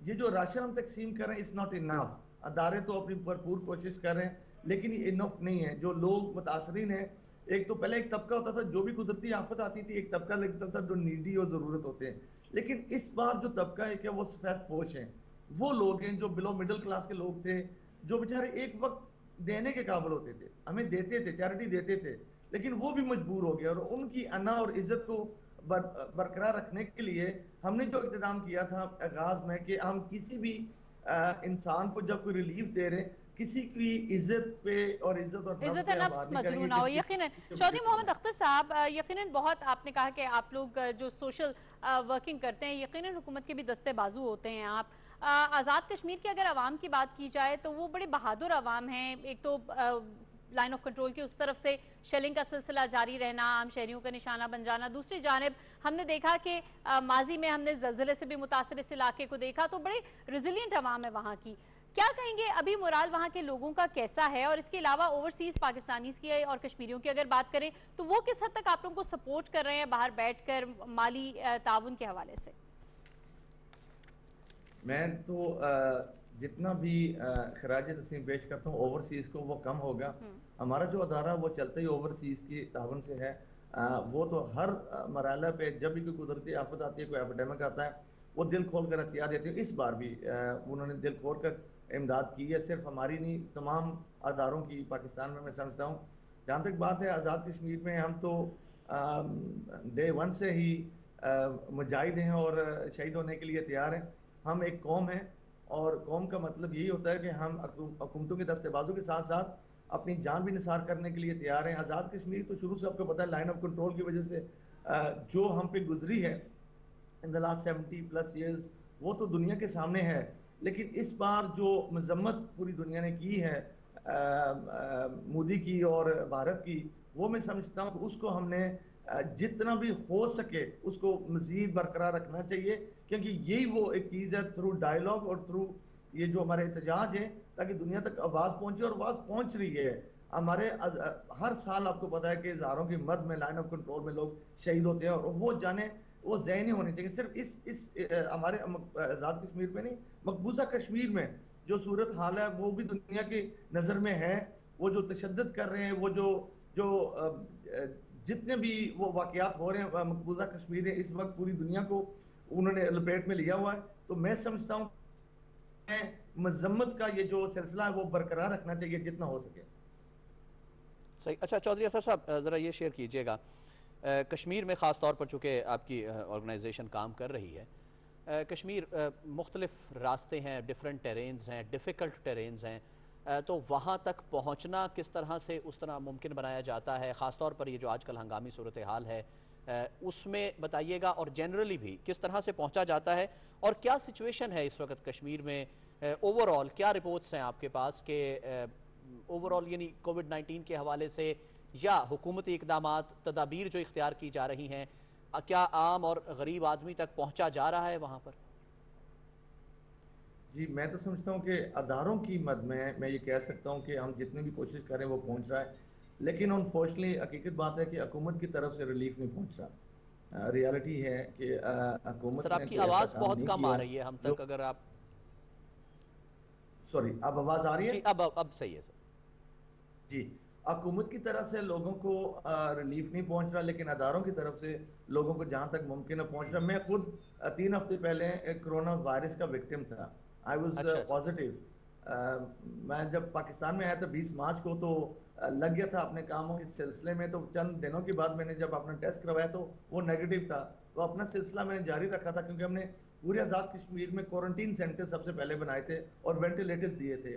ये जो राशन हम तकसीम कर रहे हैं इट्स नॉट इनफ। अदारे तो अपनी भरपूर कोशिश कर रहे हैं लेकिन ये इनफ नहीं है। जो लोग मुतासरीन हैं एक तो पहले एक तबका होता था, जो भी कुदरती आफत आती थी एक तबका लगता था जो नीडी और जरूरत होते हैं, लेकिन इस बार जो तबका है क्या वो सफेद पोश है, वो लोग हैं जो बिलो मिडिल क्लास के लोग थे, जो बेचारे एक वक्त देने के काबिल होते थे, हमें देते थे, चैरिटी देते थे, लेकिन वो भी मजबूर हो गया। और उनकी अना और इज्जत को बरकरार रखने के लिए हमने जो इक़्तिदाम किया था आगाज में कि हम किसी भी इंसान को जब कोई रिलीफ दे रहे, किसी की इज्जत पे और इज्जत नफ्स मजरू ना हो। यकीनन चौधरी मोहम्मद अख्तर साहब, यकीनन बहुत आपने कहा कि आप लोग जो सोशल वर्किंग करते हैं, यकीनन हुकूमत के भी दस्ते बाजू होते हैं आप। आज़ाद कश्मीर की अगर आवाम की बात की जाए तो वो बड़े बहादुर आवाम हैं। एक तो लाइन ऑफ कंट्रोल की उस तरफ से शेलिंग का सिलसिला जारी रहना, आम शहरियों का निशाना बन जाना, दूसरी जानिब हमने देखा कि माजी में हमने जलजले से भी मुतासर इस इलाके को देखा, तो बड़े रिजिलियंट आवाम है वहाँ की। क्या कहेंगे अभी मोराल वहाँ के लोगों का कैसा है? और इसके अलावा ओवरसीज पाकिस्तानीज की और कश्मीरियों की अगर बात करें तो वो किस हद तक आप लोगों को सपोर्ट कर रहे हैं बाहर बैठकर माली ताउन के हवाले से? मैं तो जितना भी खराज तस्लीम पेश करता हूँ ओवरसीज को, वो कम होगा। हमारा जो अदारा वो चलते ही ओवरसीज की तावन से है। वो तो हर मराला पे जब भी कोई कुदरती आफत आती है, कोई एपिडेमिक आता है, वो दिल खोल कर एहतियात देते हैं। इस बार भी उन्होंने दिल खोल कर इमदाद की है, सिर्फ हमारी नहीं तमाम अदारों की पाकिस्तान में। मैं समझता हूँ जहाँ तक बात है आज़ाद कश्मीर में, हम तो डे वन से ही मुजाहिद हैं और शहीद होने के लिए तैयार हैं। हम एक कौम है और कौम का मतलब यही होता है कि हम हुकूमतों के दस्तेबाजों के साथ साथ अपनी जान भी निसार करने के लिए तैयार हैं। आज़ाद कश्मीर तो शुरू से आपको पता है लाइन ऑफ कंट्रोल की वजह से जो हम पे गुजरी है इन द लास्ट 70+ ईयर्स, वो तो दुनिया के सामने है। लेकिन इस बार जो मजम्मत पूरी दुनिया ने की है मोदी की और भारत की, वो मैं समझता हूँ कि उसको हमने जितना भी हो सके उसको मजीद बरकरार रखना चाहिए, क्योंकि यही वो एक चीज़ है थ्रू डायलॉग और थ्रू ये जो हमारे एहतजाज है, ताकि दुनिया तक आवाज़ पहुंचे। और आवाज़ पहुंच रही है। हमारे हर साल आपको पता है कि हज़ारों की मद में लाइन ऑफ कंट्रोल में लोग शहीद होते हैं, और वो जाने वो ज़हनी होने चाहिए। सिर्फ इस हमारे आज़ाद कश्मीर में नहीं, मकबूजा कश्मीर में जो सूरत हाल है वो भी दुनिया की नज़र में है। वो जो तशद्दुद कर रहे हैं, वो जो जितने भी वो वाकयात हो रहे हैं मकबूजा कश्मीर में, इस वक्त पूरी दुनिया को उन्होंने लपेट में लिया हुआ है। तो मैं समझता हूँ मजम्मत का ये जो सिलसिला है वो बरकरार रखना चाहिए जितना हो सके। सही। अच्छा चौधरी अख्तर साहब, ज़रा ये शेयर कीजिएगा, कश्मीर में ख़ास तौर पर चूँकि आपकी ऑर्गेनाइजेशन काम कर रही है, कश्मीर मुख्तलिफ रास्ते हैं, डिफरेंट टेरेन्स हैं, डिफ़िकल्ट टेरेन्स हैं, तो वहाँ तक पहुँचना किस तरह से उस तरह मुमकिन बनाया जाता है? ख़ास तौर पर ये जो आजकल हंगामी सूरत हाल है उसमें बताइएगा, और जनरली भी किस तरह से पहुँचा जाता है, और क्या सिचुएशन है इस वक्त कश्मीर में ओवरऑल? क्या रिपोर्ट्स हैं आपके पास कि ओवरऑल यानी कोविड-19 के हवाले से या हुकूमती इक़दामात तदाबीर जो इख्तियार की जा रही हैं, क्या आम और गरीब आदमी तक पहुँचा जा रहा है वहाँ पर? जी, मैं तो समझता हूँ कि अदारों की मद में मैं ये कह सकता हूँ कि हम जितनी भी कोशिश करें वो पहुँच रहा है, लेकिन अनफॉर्चुनेटली हकीकत बात है कि हुकूमत की तरफ से रिलीफ नहीं पहुँच रहा। रियलिटी है कि हुकूमत सर आपकी आवाज़ बहुत कम आ रही है हम तक, अगर आप सॉरी, अब आवाज़ आ रही है जी? अब सही है सर जी। हुकूमत की तरफ से लोगों को रिलीफ नहीं पहुंच रहा, लेकिन अदारों की तरफ से लोगों को जहां तक मुमकिन है पहुंच रहा। मैं खुद 3 हफ्ते पहले कोरोना वायरस का विक्टिम था। I was positive. मैं जब पाकिस्तान में आया था 20 मार्च को, तो लग गया था अपने कामों के सिलसिले में। तो चंद दिनों के बाद मैंने जब अपना टेस्ट करवाया तो वो नेगेटिव था। तो अपना सिलसिला मैंने जारी रखा था, क्योंकि हमने पूरे आज़ाद कश्मीर में क्वारंटीन सेंटर सबसे पहले बनाए थे और वेंटिलेटर्स दिए थे।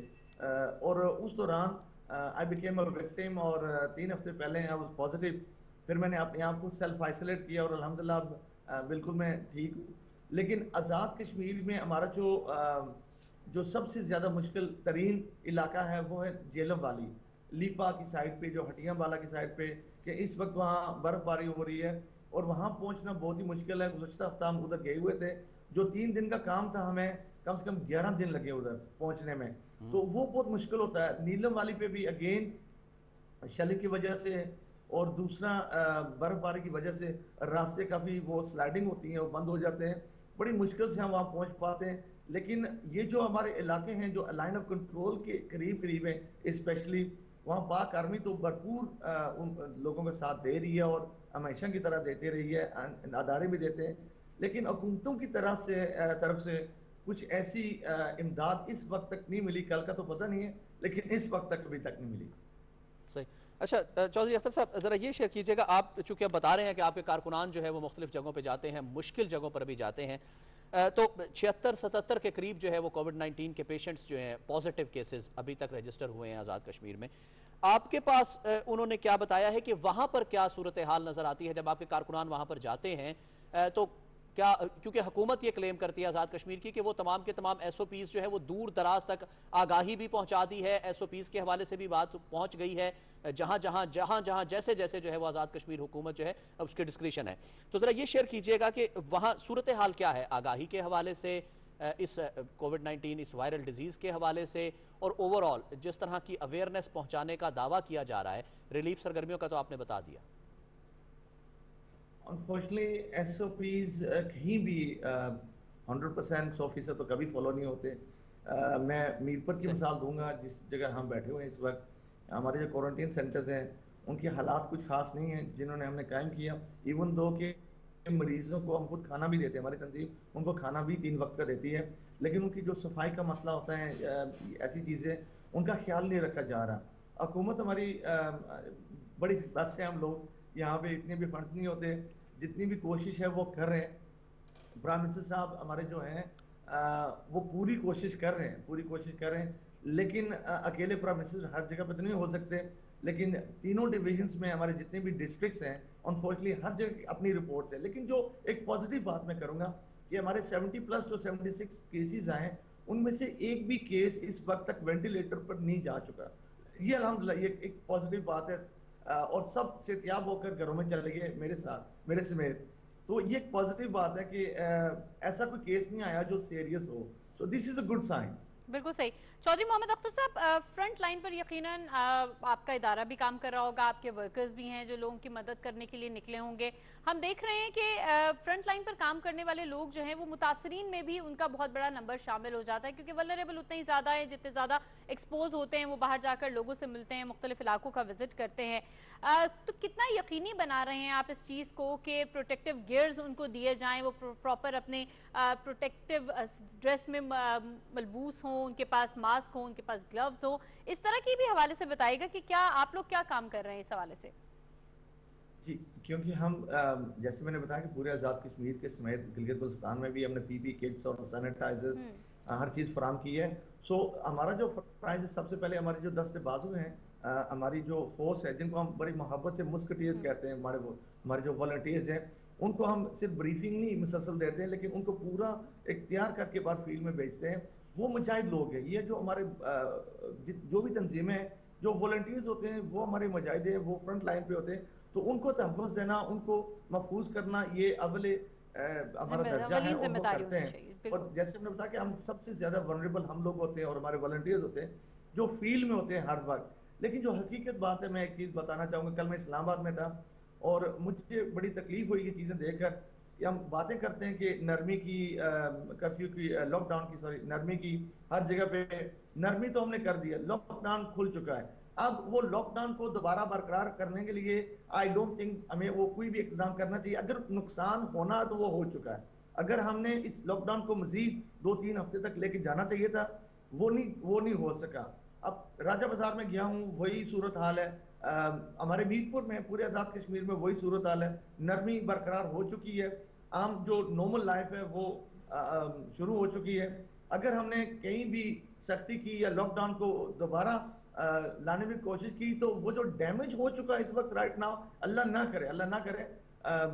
और उस दौरान आई बिकेम अ विक्टिम, और 3 हफ्ते पहले आई वाज पॉजिटिव। फिर मैंने अपने आप को सेल्फ आइसोलेट किया और अल्हम्दुलिल्लाह बिल्कुल मैं ठीक हूँ। लेकिन आज़ाद कश्मीर में हमारा जो सबसे ज़्यादा मुश्किल तरीन इलाका है वो है जेलम वाली, लीपा की साइड पे, जो हटियां वाला की साइड पे, कि इस वक्त वहाँ बर्फबारी हो रही है और वहाँ पहुँचना बहुत ही मुश्किल है। गुज़श्ता हफ्ता हम उधर गए हुए थे, जो 3 दिन का काम था, हमें कम से कम 11 दिन लगे उधर पहुँचने में। तो वो बहुत मुश्किल होता है। नीलम वाली पे भी अगेन शली की वजह से और दूसरा बर्फबारी की वजह से रास्ते काफ़ी वो स्लाइडिंग होती हैं, वो बंद हो जाते हैं। बड़ी मुश्किल से हम वहाँ पहुँच पाते हैं। लेकिन ये जो हमारे इलाके हैं जो लाइन ऑफ कंट्रोल के करीब करीब हैं, स्पेशली वहाँ पाक आर्मी तो भरपूर उन लोगों का साथ दे रही है और हमेशा की तरह देते रही है, अदारे भी देते हैं, लेकिन हुकूमतों की तरफ से कुछ ऐसी इमदाद इस वक्त तक नहीं मिली। कल का तो पता नहीं है, लेकिन इस वक्त तक अभी तक नहीं मिली। सही। अच्छा चौधरी अख्तर साहब, ज़रा ये शेयर कीजिएगा, आप चूँकि अब बता रहे हैं कि आपके कारकुनान जो है वो मुख्तलिफ जगहों पे जाते हैं, मुश्किल जगहों पर भी जाते हैं, तो 76-77 के करीब जो है वो कोविड-19 के पेशेंट्स जो हैं पॉजिटिव केसेस अभी तक रजिस्टर हुए हैं आज़ाद कश्मीर में। आपके पास उन्होंने क्या बताया है कि वहाँ पर क्या सूरत हाल नज़र आती है जब आपके कारकुनान वहाँ पर जाते हैं? तो क्या, क्योंकि हुकूमत ये क्लेम करती है आज़ाद कश्मीर की कि वो तमाम के तमाम SOPs जो है वो दूर दराज तक आगाही भी पहुँचा दी है, SOPs के हवाले से भी बात पहुँच गई है, जहाँ जहाँ जैसे जैसे जो है वो आज़ाद कश्मीर हुकूमत जो है उसके डिस्क्रिप्शन है। तो ज़रा ये शेयर कीजिएगा कि वहाँ सूरत हाल क्या है आगाही के हवाले से, इस कोविड-19 इस वायरल डिजीज़ के हवाले से, और ओवरऑल जिस तरह की अवेयरनेस पहुँचाने का दावा किया जा रहा है, रिलीफ सरगर्मियों का तो आपने बता दिया। अनफॉर्चुनेटली SOPs कहीं भी 100% 100% तो कभी फॉलो नहीं होते। मैं मीरपुर की मिसाल दूंगा, जिस जगह हम बैठे हुए हैं इस वक्त। हमारे जो क्वारंटीन सेंटर्स हैं उनके हालात कुछ खास नहीं हैं जिन्होंने हमने कायम किया। इवन दो कि मरीजों को हम खुद खाना भी देते हैं, हमारी तंजीम उनको खाना भी 3 वक्त का देती है, लेकिन उनकी जो सफाई का मसला होता है, ऐसी चीज़ें उनका ख्याल नहीं रखा जा रहा। हुकूमत हमारी बड़ी बस से, हम लोग यहाँ पे इतने भी फंड्स नहीं होते, जितनी भी कोशिश है वो कर रहे हैं। प्राइम मिनिस्टर साहब हमारे जो हैं वो पूरी कोशिश कर रहे हैं, लेकिन अकेले प्राइम मिनिस्टर हर जगह पे तो नहीं हो सकते। लेकिन तीनों डिविजन्स में हमारे जितने भी डिस्ट्रिक्ट्स हैं, अनफॉर्चुनेटली हर जगह अपनी रिपोर्ट्स है। लेकिन जो एक पॉजिटिव बात मैं करूँगा कि हमारे 70+ जो 76 केसेस आए, उनमें से एक भी केस इस वक्त तक वेंटिलेटर पर नहीं जा चुका। ये अल्हम्दुलिल्लाह ये एक पॉजिटिव बात है, और सब सेहतियाब होकर घरों में चले गए मेरे समेत। तो ये एक पॉजिटिव बात है कि ऐसा कोई केस नहीं आया जो सीरियस हो। तो this is a good sign. बिल्कुल सही। चौधरी मोहम्मद अख्तर साहब, फ्रंट लाइन पर यकीनन आपका इदारा भी काम कर रहा होगा, आपके वर्कर्स भी हैं जो लोगों की मदद करने के लिए निकले होंगे। हम देख रहे हैं कि फ्रंट लाइन पर काम करने वाले लोग जो हैं वो मुतासरीन में भी उनका बहुत बड़ा नंबर शामिल हो जाता है, क्योंकि वल्नरेबल उतने ही ज़्यादा हैं, जितने ज़्यादा एक्सपोज होते हैं वो बाहर जाकर लोगों से मिलते हैं, मुख्तलिफ इलाकों का विजिट करते हैं। तो कितना यकीनी बना रहे हैं आप इस चीज़ को कि प्रोटेक्टिव गियर्स उनको दिए जाएँ, वो प्रॉपर अपने प्रोटेक्टिव ड्रेस में मलबूस हों, उनके पास मास्क हो, उनके पास ग्लव्स हो, इस तरह की भी हवाले से बताइएगा कि क्या आप लोग क्या काम कर रहे हैं इस हवाले से? जी, क्योंकि हम जैसे मैंने बताया कि पूरे आज़ाद कश्मीर के समेत गिलगित बल्तिस्तान में भी हमने PP किट्स और सैनिटाइजर हर चीज़ फराम की है। सो हमारा जो प्राइस है, सबसे पहले हमारे जो दस्ते बाजू हैं, हमारी जो फोर्स है, जिनको हम बड़ी मोहब्बत से मुस्कटियर्स कहते हैं, हमारे जो वॉलंटियर्स हैं, उनको हम सिर्फ ब्रीफिंग नहीं मुसलसल देते हैं, लेकिन उनको पूरा एक तैयार करके बाद फील्ड में भेजते हैं। वो मुजाहिद लोग हैं, ये जो हमारे जो भी तंजीमें हैं, जो वॉलंटियर्स होते हैं, वो हमारे मुजाहिद हैं, वो फ्रंट लाइन पे होते हैं। तो उनको तहफ़्फ़ुज़ देना, उनको महफूज करना, ये अव्वल हमारा दर्जा है और वो करते हैं। और जैसे हमने बताया कि हम सबसे ज्यादा वनरेबल हम लोग होते हैं और हमारे वॉलंटियर्स होते हैं जो फील्ड में होते हैं हर वक्त। लेकिन जो हकीकत बात है, मैं एक चीज़ बताना चाहूँगा। कल मैं इस्लामाबाद में था और मुझे बड़ी तकलीफ हुई ये चीज़ें देखकर कि हम बातें करते हैं कि नरमी की, कर्फ्यू की, लॉकडाउन की, सॉरी नरमी की, हर जगह पे नरमी तो हमने कर दिया, लॉकडाउन खुल चुका है। अब वो लॉकडाउन को दोबारा बरकरार करने के लिए आई डोंट थिंक हमें वो कोई भी इक़दाम करना चाहिए। अगर नुकसान होना तो वो हो चुका है। अगर हमने इस लॉकडाउन को मजीद 2-3 हफ्ते तक लेके जाना चाहिए था, वो नहीं हो सका। अब राजा बाजार में गया हूँ, वही सूरत हाल है। हमारे मीरपुर में, पूरे आज़ाद कश्मीर में वही सूरत हाल है। नरमी बरकरार हो चुकी है, आम जो नॉर्मल लाइफ है वो शुरू हो चुकी है। अगर हमने कहीं भी सख्ती की या लॉकडाउन को दोबारा लाने की कोशिश की तो वो जो डैमेज हो चुका है इस वक्त राइट नाउ, अल्लाह ना करे,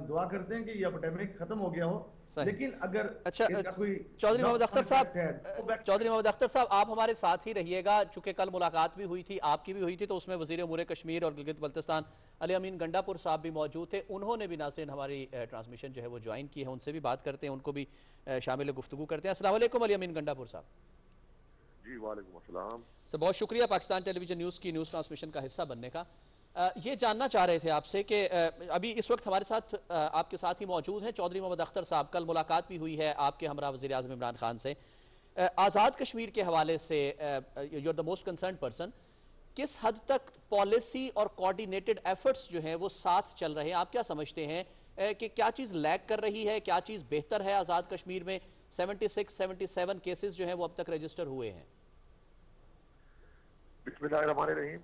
दुआ करते हैं कि ये एपिडेमिक खत्म हो गया हो। लेकिन अगर चौधरी मोहम्मद अख्तर साहब आप हमारे साथ ही रहिएगा, चूंकि कल मुलाकात भी हुई थी, आपकी भी हुई थी, तो उसमें वज़ीर उमूर कश्मीर और गिलगित बल्तिस्तान अली अमीन गंडापुर साहब भी मौजूद थे। उन्होंने भी नाज़रीन हमारी ट्रांसमिशन जो है वो ज्वाइन की है, उनसे भी बात करते हैं, उनको भी शामिल गुफ्तगू करते हैं। अस्सलाम वालेकुम अली अमीन गंडापुर साहब। जी वालेकुम अस्सलाम सर, बहुत शुक्रिया पाकिस्तान टेलीविजन न्यूज़ की न्यूज़ ट्रांसमिशन का हिस्सा बनने का। ये जानना चाह रहे थे आपसे कि अभी इस वक्त हमारे साथ आपके साथ ही मौजूद हैं चौधरी मोहम्मद अख्तर साहब। कल मुलाकात भी हुई है आपके हमरा वज़ीर आज़म इमरान खान से आज़ाद कश्मीर के हवाले से। You are the most concern person. किस हद तक पॉलिसी और कोऑर्डिनेटेड एफर्ट्स जो हैं वो साथ चल रहे हैं? आप क्या समझते हैं कि क्या चीज़ लैग कर रही है, क्या चीज़ बेहतर है? आज़ाद कश्मीर में 76-77 केसेस जो हैं वो अब तक रजिस्टर हुए हैं। बिस्मिल्लाहिर्रहमानिर्रहीम।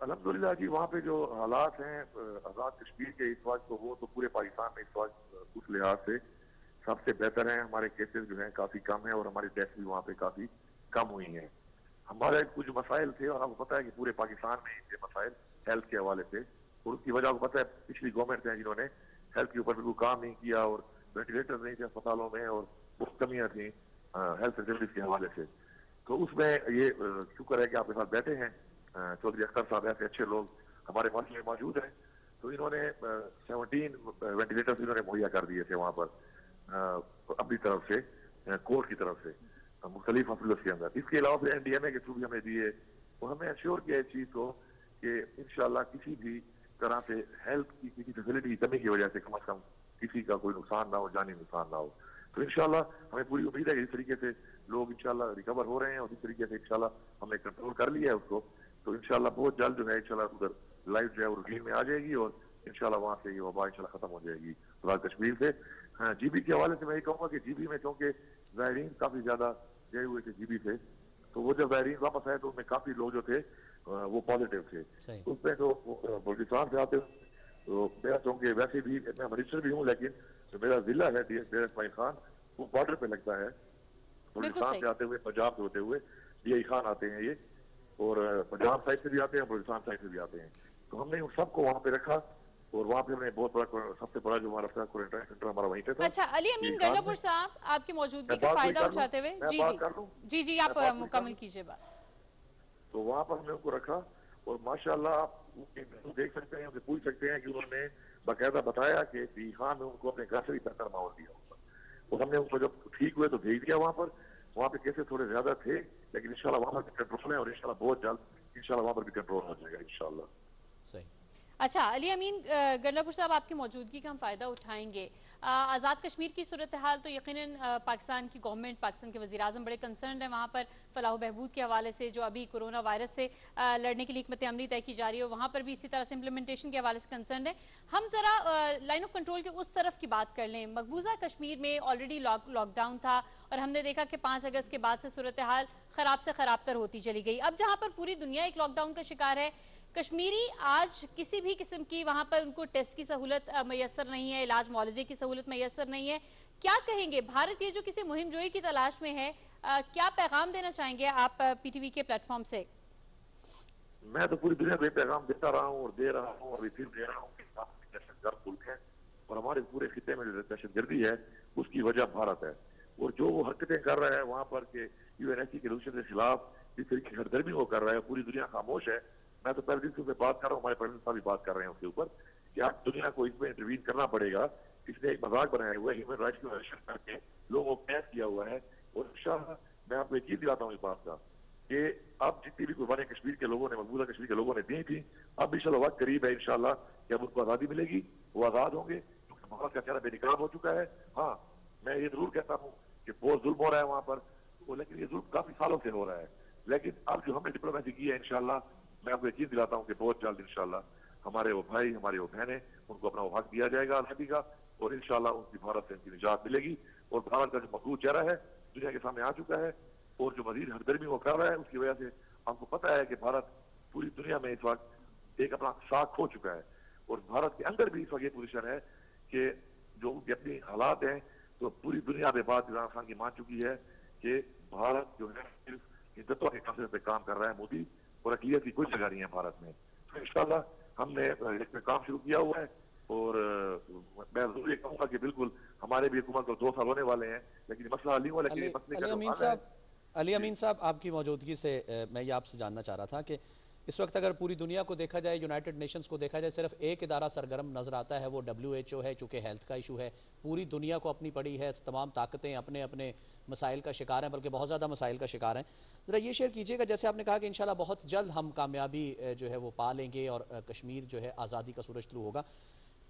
अल्हम्दुलिल्लाह जी, वहाँ पे जो हालात हैं आज़ाद कश्मीर के इस वक्त, तो वो तो पूरे पाकिस्तान में इस वक्त उस लिहाज से सबसे बेहतर हैं। हमारे केसेस जो हैं काफ़ी कम हैं और हमारी डेथ भी वहाँ पे काफ़ी कम हुई हैं। हमारे कुछ मसाइल थे और आपको पता है कि पूरे पाकिस्तान में ये मसाइल हेल्थ के हवाले से, और उसकी वजह आपको पता है पिछली गवर्नमेंट है जिन्होंने हेल्थ के ऊपर बिल्कुल काम नहीं किया और वेंटिलेटर नहीं थे अस्पतालों में और बहुत कमियां थी हेल्थ फैसिलिटीज के हवाले से। तो उसमें ये शुक्र है कि आपके साथ बैठे हैं चौधरी अख्तर साहब, ऐसे अच्छे लोग हमारे पास में मौजूद हैं। तो इन्होंने 17 वेंटिलेटर्स इन्होंने मुहैया कर दिए थे वहाँ पर अपनी तरफ से, कोर्ट की तरफ से, मुख्तलिफ हॉस्पिटल के अंदर। इसके अलावा फिर NDMA के थ्रू भी हमें दिए और हमें इंश्योर किया इस चीज को कि इंशाल्लाह किसी भी तरह से हेल्थ की किसी फैसिलिटी की कमी की वजह से कम से कम किसी का कोई नुकसान ना हो, जानी नुकसान ना हो। तो इंशाल्लाह हमें पूरी उम्मीद है कि इस तरीके से लोग इंशाल्लाह रिकवर हो रहे हैं और इस तरीके से इंशाल्लाह हमने कंट्रोल कर लिया है उसको। तो इंशाल्लाह बहुत जल्द जो है इंशाल्लाह उधर लाइफ जो है वो रूटीन में आ जाएगी और इंशाल्लाह वहाँ से ये वबा इंशाल्लाह खत्म हो जाएगी आज़ाद कश्मीर से। हाँ, GB के हवाले से मैं ये कहूँगा कि GB में क्योंकि ज़ायरीन काफी ज्यादा गए हुए थे GB से, तो वो जब ज़ायरीन वापस आए तो उनमें काफी लोग जो थे वो पॉजिटिव थे। उसमें तो बलूचिस्तान से आते, तो मेरा चूंकि वैसे भी मैं मनिस्टर भी हूँ, लेकिन जो मेरा जिला है डेर इस्माइल खान, वो बॉर्डर पे लगता है। बलूचिस्तान से आते हुए, पंजाब से होते हुए DI खान आते हैं ये, और पंजाब साइड से भी आते हैं, बलूचिस्तान साइड से भी आते हैं। तो हमने उन सबको वहाँ पे रखा और वहाँ पे हमने बहुत बड़ा, सबसे बड़ा जो हमारा क्वारंटाइन सेंटर हमारा वहीं पे था। अच्छा, अली अमीन गंडापुर साहब, आपकी मौजूदगी का फायदा उठाते हुए जी आप मुकम्मल कीजिए बात। तो वहाँ पर हमने उनको रखा और माशाल्लाह आप देख सकते हैं, पूछ सकते हैं कि उन्होंने बाकायदा बताया कि DI खान ने उनको अपने घर से भी बेहतर माहौल दिया और हमने उनको जब ठीक हुए तो भेज दिया वहाँ पे केसेस थोड़े ज्यादा थे, लेकिन इंशाल्लाह वहाँ पर भी कंट्रोल है और इंशाल्लाह बहुत जल्द इंशाल्लाह वहाँ पर भी कंट्रोल हो जाएगा इंशाल्लाह। सही। अच्छा, अली अमीन गंडापुर साहब, आपकी मौजूदगी का हम फ़ायदा उठाएंगे। आज़ाद कश्मीर की सूरत हाल तो यकीनन पाकिस्तान की गवर्नमेंट, पाकिस्तान के वज़ीर आज़म बड़े कंसर्न है वहाँ पर फलाह बहबूद के हवाले से, जो अभी कोरोना वायरस से लड़ने के लिए हिकमत अमली तय की जा रही है, वहाँ पर भी इसी तरह से इम्प्लीमेंटेशन के हवाले से कंसर्न है। हम ज़रा लाइन ऑफ कंट्रोल के उस तरफ की बात कर लें। मकबूजा कश्मीर में ऑलरेडी लॉकडाउन था और हमने देखा कि 5 अगस्त के बाद से सूरत हाल ख़राब से ख़राबतर होती चली गई। अब जहाँ पर पूरी दुनिया एक लॉकडाउन का शिकार है, कश्मीरी आज किसी भी किस्म की वहां पर उनको टेस्ट की सहूलत मैसर नहीं है, इलाज मुआलजे की सहूलत मैसर नहीं है। क्या कहेंगे, भारत ये जो किसी मुहिम जोई की तलाश में है, क्या पैगाम देना चाहेंगे आप PTV के प्लेटफॉर्म से? मैं तो पूरी दुनिया को पैगाम देता रहा हूँ और दे रहा हूँ, अभी फिर दे रहा हूँ कि दहशतगर्द मुल्क है और हमारे पूरे खिते में जो दहशतगर्दी है उसकी वजह भारत है। और जो वो हरकतें कर रहा है वहाँ पर के UNSC के रेजोल्यूशन के खिलाफ जिस तरीके की हरदर्मी वो कर रहा है, पूरी दुनिया खामोश है। मैं तो पहले दिन से बात कर रहा हूँ, हमारे प्रेसिडेंट साहब भी बात कर रहे हैं उसके ऊपर कि आप दुनिया को इसमें इंटरवीन करना पड़ेगा। इसने एक मजाक बनाया हुआ है, ह्यूमन राइट्स की वायलेशन करके लोगों को कैद किया हुआ है। और इंशाल्लाह मैं आपको यकीन दिलाता हूँ इस बात का कि अब जितनी भी कुर्बानी कश्मीर के लोगों ने, मकबूजा कश्मीर के लोगों ने दी थी, अब इंशाल्लाह वक्त करीब है इंशाल्लाह कि अब उनको आज़ादी मिलेगी, वो आज़ाद होंगे, क्योंकि भारत का चेहरा बेनकाब हो चुका है। हाँ, मैं ये जरूर कहता हूँ कि बहुत जुल्म हो रहा है वहाँ पर, लेकिन ये जुल्म काफी सालों से हो रहा है। लेकिन अब जो हमने डिप्लोमेसी की है इंशाल्लाह मैं आपको यकीन दिलाता हूँ कि बहुत जल्द इंशाल्लाह हमारे वो भाई, हमारे वो बहनें, उनको अपना वो हक दिया जाएगा आज़ादी का और इंशाल्लाह उनकी भारत से उनकी निजात मिलेगी। और भारत का जो मकबूल चेहरा है दुनिया के सामने आ चुका है और जो मजीद हरदर्मी वो कर रहा है उसकी वजह से हमको पता है कि भारत पूरी दुनिया में इस वक्त एक अपना साख खो चुका है। और भारत के अंदर भी इस वक्त ये पोजिशन है कि जो उनकी अपनी हालात हैं, तो पूरी दुनिया में बात इमरान खान की मान चुकी है कि भारत जो है सिर्फ हिंदुत्व के काफिले पे काम कर रहा है मोदी, और अक़लियत की कोई जगह नहीं है भारत में। तो इंशाल्लाह हमने इसमें काम शुरू किया हुआ है और मैं जरूर ये कहूँगा कि बिल्कुल हमारे भी हुकूमत को 2 साल होने वाले हैं, लेकिन मसला हल नहीं हुआ। लेकिन अली अमीन साहब, आपकी मौजूदगी से मैं ये आपसे जानना चाह रहा था कि इस वक्त अगर पूरी दुनिया को देखा जाए, यूनाइटेड नेशंस को देखा जाए, सिर्फ एक इदारा सरगर्म नजर आता है, वो WHO है। चूँकि हेल्थ का इशू है, पूरी दुनिया को अपनी पड़ी है, तमाम ताकतें अपने अपने मसाइल का शिकार हैं, बल्कि बहुत ज़्यादा मसाइल का शिकार हैं। ज़रा ये शेयर कीजिएगा, जैसे आपने कहा कि इंशाल्लाह बहुत जल्द हम कामयाबी जो है वो पा लेंगे और कश्मीर जो है आज़ादी का सूरज तुलू होगा।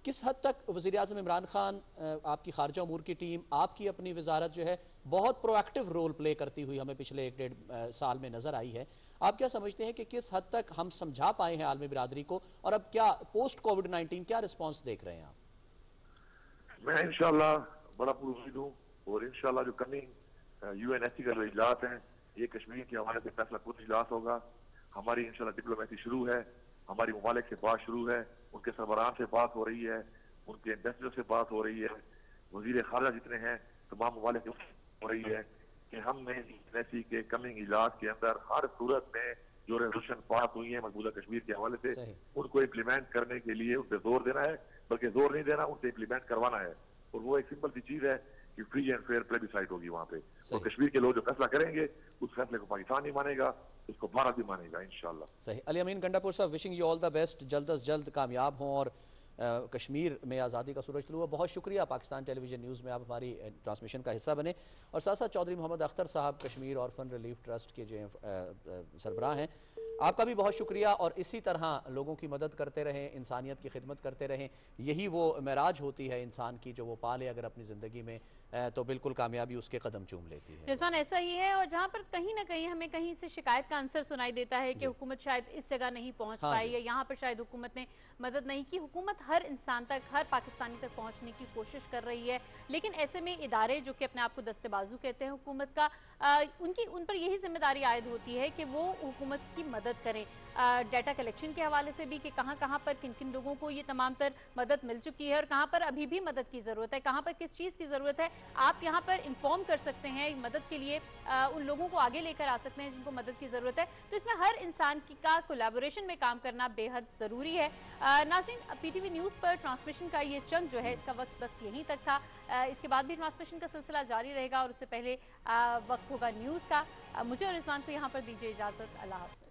किस हद तक वज़ीर आज़म इमरान खान, आपकी खारजा उमूर की टीम, आपकी अपनी वजारत जो है बहुत प्रोएक्टिव रोल प्ले करती हुई हमें पिछले 1-1.5 साल में नज़र आई है। आप क्या समझते हैं कि किस हद तक हम समझा पाए हैं आलमी बिरादरी को, और अब क्या पोस्ट कोविड-19 क्या रिस्पॉन्स देख रहे हैं आप? मैं इंशाल्लाह बड़ा पुरउम्मीद हूँ, और इंशाल्लाह जो कमिंग यूएनएससी का जो इजलास है, ये कश्मीर के हवाले से फैसला कुछ इजलास होगा। हमारी इंशाल्लाह डिप्लोमेसी शुरू है, हमारी ममालिक से बात शुरू है, उनके सरबराहान से बात हो रही है, उनके एम्बेसडर से बात हो रही है, वजीर खारजा जितने हैं तमाम ममालिक हो रही है कि हमने यूएनएससी के कमिंग इजलास के अंदर हर सूरत में जो रेजोल्यूशन पास हुई है मकबूजा कश्मीर के हवाले से उनको इम्प्लीमेंट करने के लिए उन पर जोर देना है, बल्कि जोर नहीं देना, उनसे इम्प्लीमेंट करवाना है। और वो एक सिंपल सी चीज है कि फ्री एंड फेयर प्लेबिसाइट होगी वहां पे, और कश्मीर के लोग जो फैसला करेंगे उस फैसले को पाकिस्तान ही मानेगा, उसको भारत भी मानेगा इंशाल्लाह। सही। अली अमीन गंडापुर साहब, wishing you all the best, जल्द अज जल्द कामयाब हों और कश्मीर में आज़ादी का सूरज तुलू हुआ। बहुत शुक्रिया, पाकिस्तान टेलीविजन न्यूज़ में आप हमारी ट्रांसमिशन का हिस्सा बने। और साथ साथ चौधरी मोहम्मद अख्तर साहब कश्मीर ऑर्फन रिलीफ ट्रस्ट के जो सरबराह हैं, आपका भी बहुत शुक्रिया। और इसी तरह लोगों की मदद करते रहें, इंसानियत की खिदमत करते रहें, यही वो मेराज होती है इंसान की जो वो पाले अगर अपनी ज़िंदगी में, तो बिल्कुल कामयाबी उसके कदम चूम लेती है। रिजवान, ऐसा ही है, और जहाँ पर कहीं ना कहीं हमें कहीं से शिकायत का आंसर सुनाई देता है कि हुकूमत शायद इस जगह नहीं पहुँच पाई है, यहाँ पर शायद हुकूमत ने मदद नहीं की। हुकूमत हर इंसान तक, हर पाकिस्तानी तक पहुँचने की कोशिश कर रही है, लेकिन ऐसे में इदारे जो कि अपने आप को दस्तेबाजू कहते हैं हुकूमत का, उन पर यही जिम्मेदारी आयद होती है कि वो हुकूमत की मदद करें। डाटा कलेक्शन के हवाले से भी कि कहाँ कहाँ पर किन किन लोगों को ये तमाम तर मदद मिल चुकी है और कहाँ पर अभी भी मदद की ज़रूरत है, कहाँ पर किस चीज़ की ज़रूरत है, आप यहाँ पर इन्फॉर्म कर सकते हैं मदद के लिए, उन लोगों को आगे लेकर आ सकते हैं जिनको मदद की ज़रूरत है। तो इसमें हर इंसान का कोलैबोरेशन में काम करना बेहद ज़रूरी है। नाज़रीन, पीटीवी न्यूज़ पर ट्रांसमिशन का ये चंक जो है इसका वक्त बस यहीं तक था। इसके बाद भी ट्रांसमिशन का सिलसिला जारी रहेगा और उससे पहले वक्त होगा न्यूज़ का। मुझे और रिजवान को यहाँ पर दीजिए इजाज़त। अल्लाह हाफ़िज़।